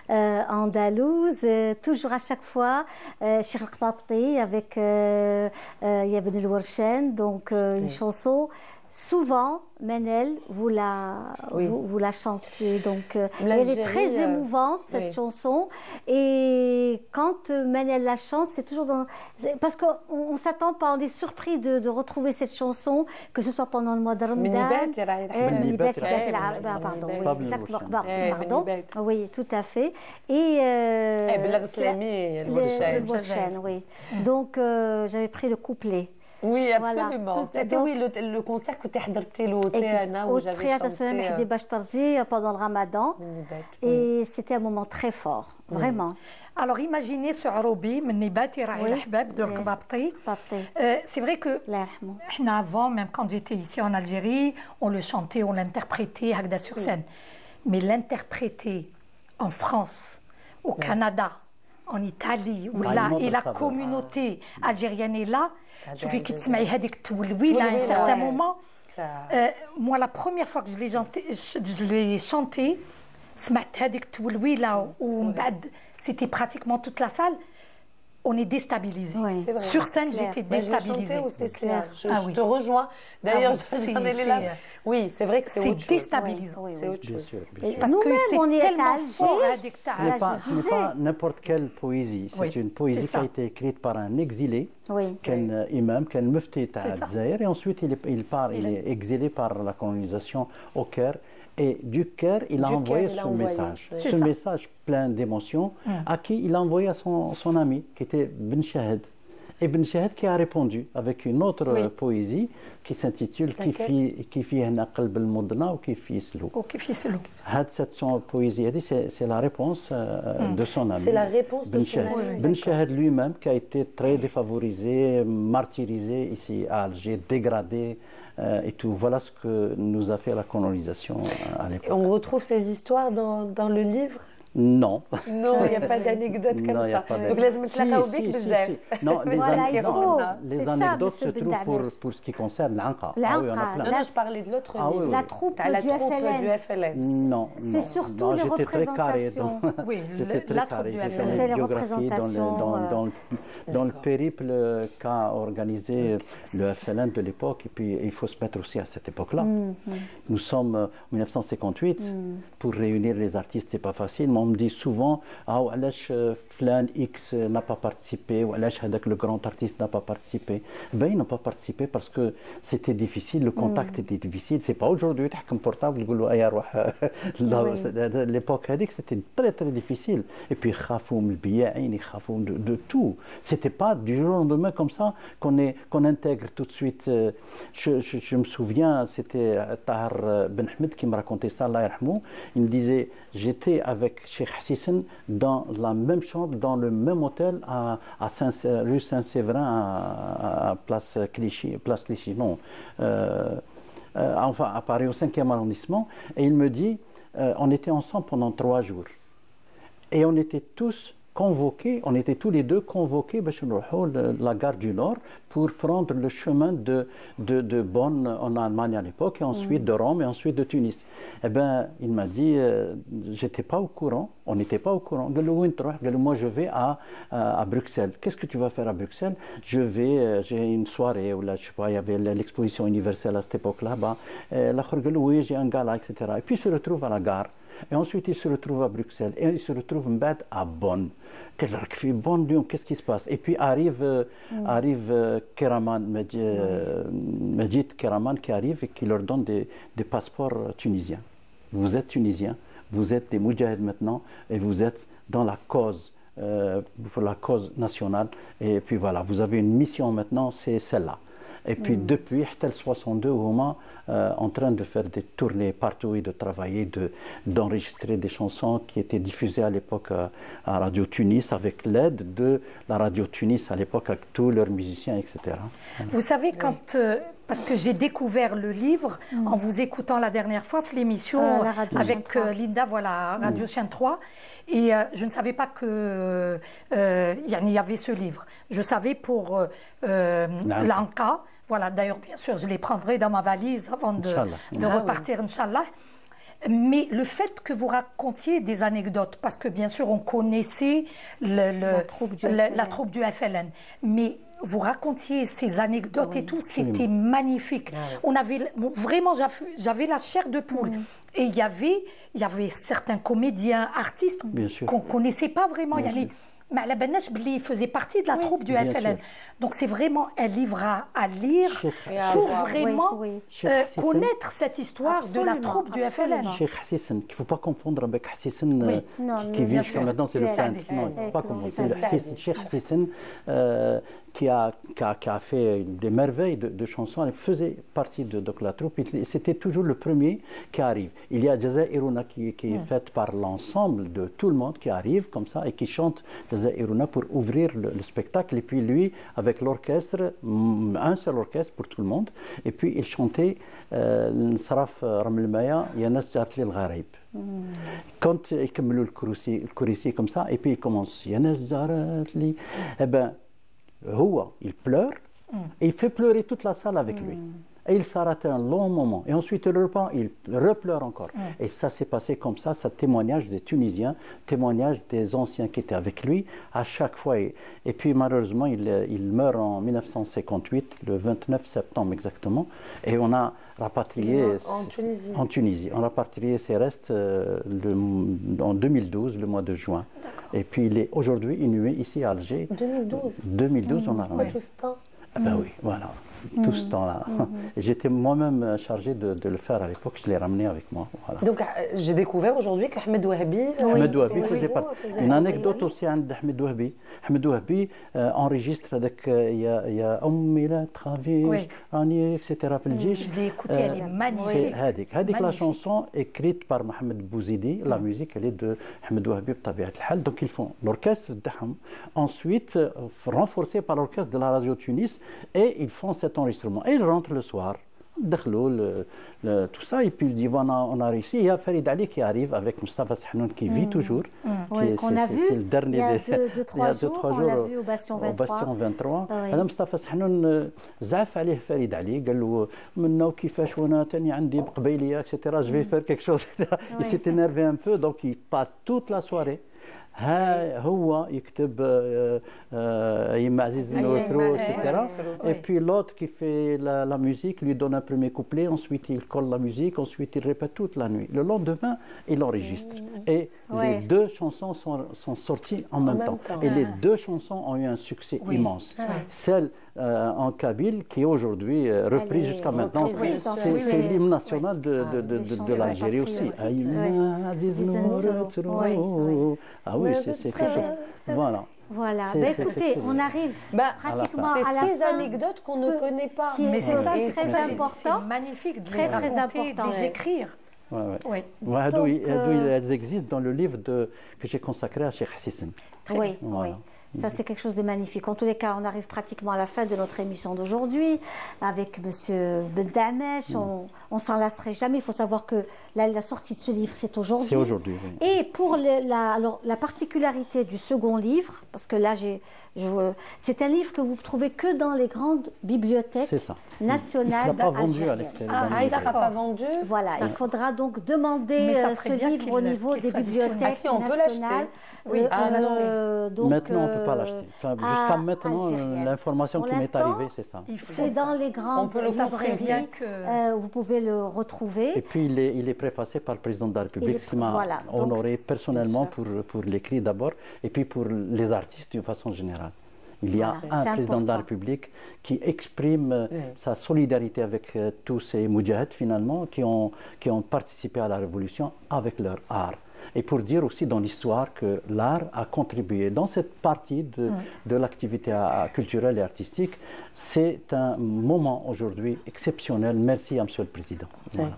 andalouse, toujours à chaque fois. Cheikh Al-Qbabti avec Yabn El-Warshen, donc une chanson. Souvent, Manel, vous la chantez. Donc, elle est très émouvante, cette chanson. Et quand Manel la chante, c'est toujours dans... Parce qu'on ne s'attend pas, on est surpris de retrouver cette chanson, que ce soit pendant le mois de Ramadan. Pardon. Oui, tout à fait. Et... oui. Donc, j'avais pris le couplet. Oui, absolument. Voilà. C'était le concert que tu as حضرتي له تاعنا où j'avais chanté pendant le Ramadan. Et c'était un moment très fort, vraiment. Alors imaginez ce Arobi, Mnibati Raïl Ahbab de Qbabti. C'est vrai que avant, même quand j'étais ici en Algérie, on le chantait, on l'interprétait sur scène. Mais l'interpréter en France, au Canada, en Italie, où là, et la communauté algérienne est là, je fais que tu m'as dit que tu à un certain moment. Moi, la première fois que je l'ai chanté, c'était pratiquement toute la salle. On est déstabilisé. Oui. Sur scène, j'étais déstabilisée. C'est clair. Je te rejoins. D'ailleurs, j'en ai là. Oui, c'est vrai que c'est autre chose. C'est déstabilisant. C'est autre chose. Parce que c'est tellement fort. Ce n'est pas n'importe quelle poésie. C'est une poésie qui a été écrite par un exilé, qu'un imam, qu'un mufti d'Alger. Et ensuite, il part, il est exilé par la colonisation au Caire. Et du Caire, il a envoyé ce message. Ce message plein d'émotions, à qui il a envoyé à son ami, qui était Ben Chahed. Et Ben Chahed qui a répondu avec une autre poésie qui s'intitule Qui fi hna qalb al-mudna ou qui fi slou. Cette poésie, c'est la réponse de son ami. C'est la réponse de son ami. Ben Chahed lui-même qui a été très défavorisé, martyrisé ici à Alger, dégradé. Et tout, voilà ce que nous a fait la colonisation à l'époque. On retrouve ces histoires dans le livre. Non. Non, il n'y a pas d'anecdote comme ça. Donc, Non, les anecdotes se trouvent pour ce qui concerne l'Anqa. Non, je parlais de l'autre livre. La troupe du FLN. Non. C'est surtout les représentations. Oui, la troupe du FLN. C'est les représentations. Dans le périple qu'a organisé le FLN de l'époque, et puis il faut se mettre aussi à cette époque-là. Nous sommes en 1958, pour réunir les artistes, c'est pas facile. On me dit souvent, Flan X n'a pas participé, ou le grand artiste n'a pas participé. Ben, ils n'ont pas participé parce que c'était difficile, le contact était difficile. C'est pas aujourd'hui, tu portable, l'époque c'était très très difficile. Et puis, de tout. C'était pas du jour au lendemain comme ça qu'on intègre tout de suite. Je me souviens, c'était Tahar Ben Ahmed qui me racontait ça, Allah yarhamou. Il me disait, j'étais avec Cheikh Hassisen dans la même chambre, dans le même hôtel à rue Saint-Séverin, à Place Clichy, non, enfin à Paris, au 5e arrondissement. Et il me dit, on était ensemble pendant 3 jours. Et on était tous convoqués, on était tous les deux convoqués la gare du Nord pour prendre le chemin de Bonn en Allemagne à l'époque, et ensuite de Rome, et ensuite de Tunis. Eh bien, il m'a dit, j'étais pas au courant, on n'était pas au courant. Moi, je vais à Bruxelles. Qu'est-ce que tu vas faire à Bruxelles? J'ai une soirée où là, je sais pas, il y avait l'exposition universelle à cette époque-là. Oui, j'ai un gala, etc. Et puis, il se retrouve à la gare. Et ensuite, il se retrouve à Bruxelles. Et il se retrouve à Bonn. Qu'est-ce qui se passe? Et puis arrive Keraman, Majid Keraman qui arrive et qui leur donne des passeports tunisiens. Vous êtes tunisiens, vous êtes des moudjahid maintenant, et vous êtes dans la cause, pour la cause nationale. Et puis voilà, vous avez une mission maintenant, c'est celle-là. Et puis depuis, Htel 62, en train de faire des tournées partout et de travailler, d'enregistrer des chansons qui étaient diffusées à l'époque à Radio Tunis, avec l'aide de la Radio Tunis à l'époque, avec tous leurs musiciens, etc. Vous savez, parce que j'ai découvert le livre en vous écoutant la dernière fois, l'émission avec Linda, voilà, Radio Chaîne 3, et je ne savais pas qu'il y avait ce livre. Je savais pour l'Anqa. Voilà, d'ailleurs, bien sûr, je les prendrai dans ma valise avant de repartir, Inch'Allah. Mais le fait que vous racontiez des anecdotes, parce que bien sûr, on connaissait la troupe du FLN, mais vous racontiez ces anecdotes et tout, c'était magnifique. On avait vraiment, j'avais la chair de poule. Et il y avait certains comédiens, artistes qu'on ne connaissait pas vraiment. Il y avait Ma'la Benach Bli faisait partie de la troupe du FLN. Donc c'est vraiment un livre à lire pour vraiment connaître cette histoire de la troupe du FLN. Cheikh Hassisen, qu'il ne faut pas confondre avec Hassisen qui vit jusqu'à maintenant, c'est le saint. Non, il ne faut pas confondre. C'est le Cheikh Hassisen qui a fait des merveilles de chansons. Il faisait partie de la troupe. C'était toujours le premier qui arrive. Il y a Jazairuna qui est faite par l'ensemble de tout le monde qui arrive comme ça et qui chante Jazairuna pour ouvrir le spectacle. Et puis lui, avec l'orchestre, un seul orchestre pour tout le monde. Et puis il chantait Nsraf Ramel Maya, Yanas Jartli al-Gharib. Quand il commence le Kourissi comme ça, et puis il commence Yanas Jartli, eh ben, il pleure et il fait pleurer toute la salle avec lui. Et il s'arrête un long moment. Et ensuite, il repart, il repleure encore. Et ça s'est passé comme ça témoignage des Tunisiens, témoignage des anciens qui étaient avec lui à chaque fois. Et puis malheureusement, il meurt en 1958, le 29 septembre exactement. Et on a rapatrié en Tunisie. On a rapatrié ses restes en 2012, le mois de juin. Et puis il est aujourd'hui inhumé ici à Alger. 2012, on a ramené. Tout ce temps. Ben oui, voilà. Tout ce temps-là. J'étais moi-même chargé de le faire à l'époque, je l'ai ramené avec moi. Voilà. Donc j'ai découvert aujourd'hui qu'Ahmed Ouahabi... Ahmed Ouahabi faisait partie. Une anecdote aussi d'Ahmed Ouahabi. Ahmed Ouahabi enregistre avec il y a Oumila, Travish, Rani, etc. Je l'ai écoutée, elle est magnifique. Hadik, la chanson écrite par Mohamed Bouzidi, la musique elle est de Ahmed Ouahabi Tabiat al-Hal. Donc ils font l'orchestre d'Ahmed, ensuite renforcé par l'orchestre de la Radio Tunis, et ils font cet enregistrement. Et ils rentrent le soir tout ça, et puis il dit on a réussi. Il y a Farid Ali qui arrive avec Mustafa Sahnoun qui vit toujours. Qu'on a vu le dernier il y a 2-3 jours, on l'a vu au Bastion 23. هذا مصطفى سحنون زعف عليه فريد علي قال له منا وكيفاش وانا ثاني عندي قبيليه اكسترا جو في فير كيك شوز il s'est énervé un peu donc il passe toute la soirée هو يكتب أيم عزيز نوترو etc. Et puis l'autre qui fait la musique lui donne un premier couplet, ensuite il colle la musique, ensuite il répète toute la nuit. Le lendemain, il enregistre. Et les deux chansons sont sorties en même temps. Et les deux chansons ont eu un succès immense. Celle en kabyle qui est aujourd'hui reprise jusqu'à maintenant. C'est l'hymne national de l'Algérie aussi. Aïm Aziz Noutro. Ah oui, c'est quelque chose. Voilà. Voilà, écoutez, on arrive pratiquement à la fin. C'est ces anecdotes qu'on ne connaît pas. Mais c'est ça, c'est très important. C'est magnifique de très raconter, important, de les écrire. Elles existent dans le livre que j'ai consacré à Cheikh Hassisen. Oui, oui. Ça, c'est quelque chose de magnifique. En tous les cas, on arrive pratiquement à la fin de notre émission d'aujourd'hui avec M. Ben Damesh. On s'en lasserait jamais. Il faut savoir que la sortie de ce livre, c'est aujourd'hui. C'est aujourd'hui, oui. Et pour la particularité du second livre, parce que là, c'est un livre que vous ne trouvez que dans les grandes bibliothèques nationales. Il ne sera pas vendu à l'extérieur. Il ne sera pas vendu. Voilà, il faudra donc demander ce livre au niveau des bibliothèques on peut nationales. Oui, donc, maintenant, on ne peut pas l'acheter. Jusqu'à maintenant, l'information qui m'est arrivée, c'est ça. C'est dans les grandes librairies. Vous pouvez le retrouver. Et puis, il est préfacé par le président de la République, ce qui m'a honoré personnellement pour l'écrit d'abord, et puis pour les artistes d'une façon générale. Il y a un président de la République qui exprime sa solidarité avec tous ces moudjahids, finalement, qui ont participé à la révolution avec leur art. Et pour dire aussi dans l'histoire que l'art a contribué dans cette partie de l'activité culturelle et artistique. C'est un moment aujourd'hui exceptionnel. Merci à Monsieur le Président. Voilà.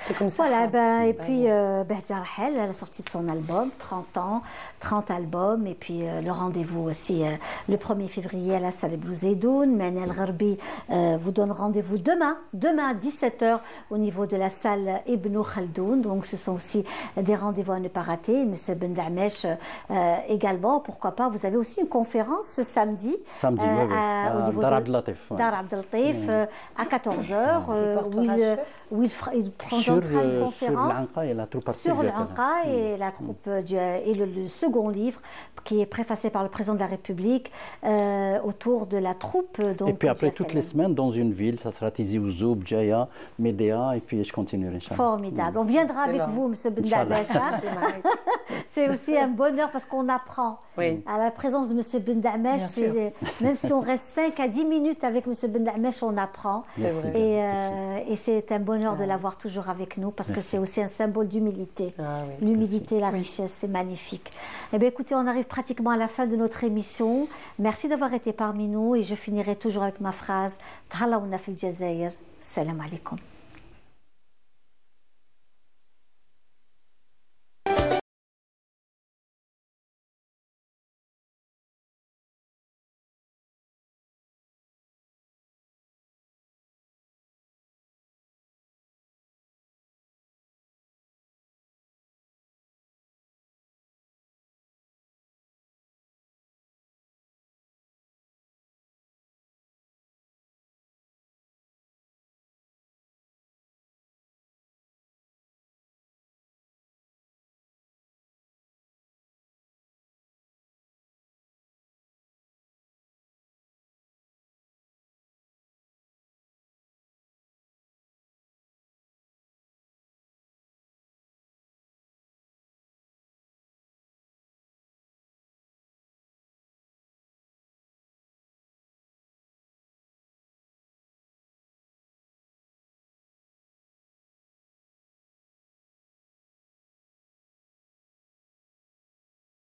C'est comme ça. Voilà, et puis Behja Rahel, elle a sorti son album, 30 albums, et puis le rendez-vous aussi le 1er février à la salle Blue Zeydoun. Manel Gharbi vous donne rendez-vous demain à 17h au niveau de la salle Ibn Khaldoun. Donc ce sont aussi des rendez-vous à ne pas rater. Monsieur Ben Damesh également, pourquoi pas. Vous avez aussi une conférence ce samedi au niveau Dar Abdelatif à 14h où il prend sur l'Anqa et la troupe sur l'Anqa et la troupe et le second livre qui est préfacé par le président de la République autour de la troupe. Donc, et puis après toutes les semaines dans une ville, ça sera Tizi Ouzou, Bjaya, Médéa et puis je continuerai. Formidable. On viendra avec vous, M. Ben Damesh. C'est aussi un bonheur parce qu'on apprend à la présence de M. Ben Damesh. Même si on reste 5 à 10 minutes avec M. Ben Damesh, on apprend. Et c'est un bonheur de l'avoir toujours avec nous parce que c'est aussi un symbole d'humilité. L'humilité, la richesse, c'est magnifique. Eh bien, écoutez, on arrive pratiquement à la fin de notre émission. Merci d'avoir été parmi nous et je finirai toujours avec ma phrase Tahalaouna fil Jazair. Salam alaikum.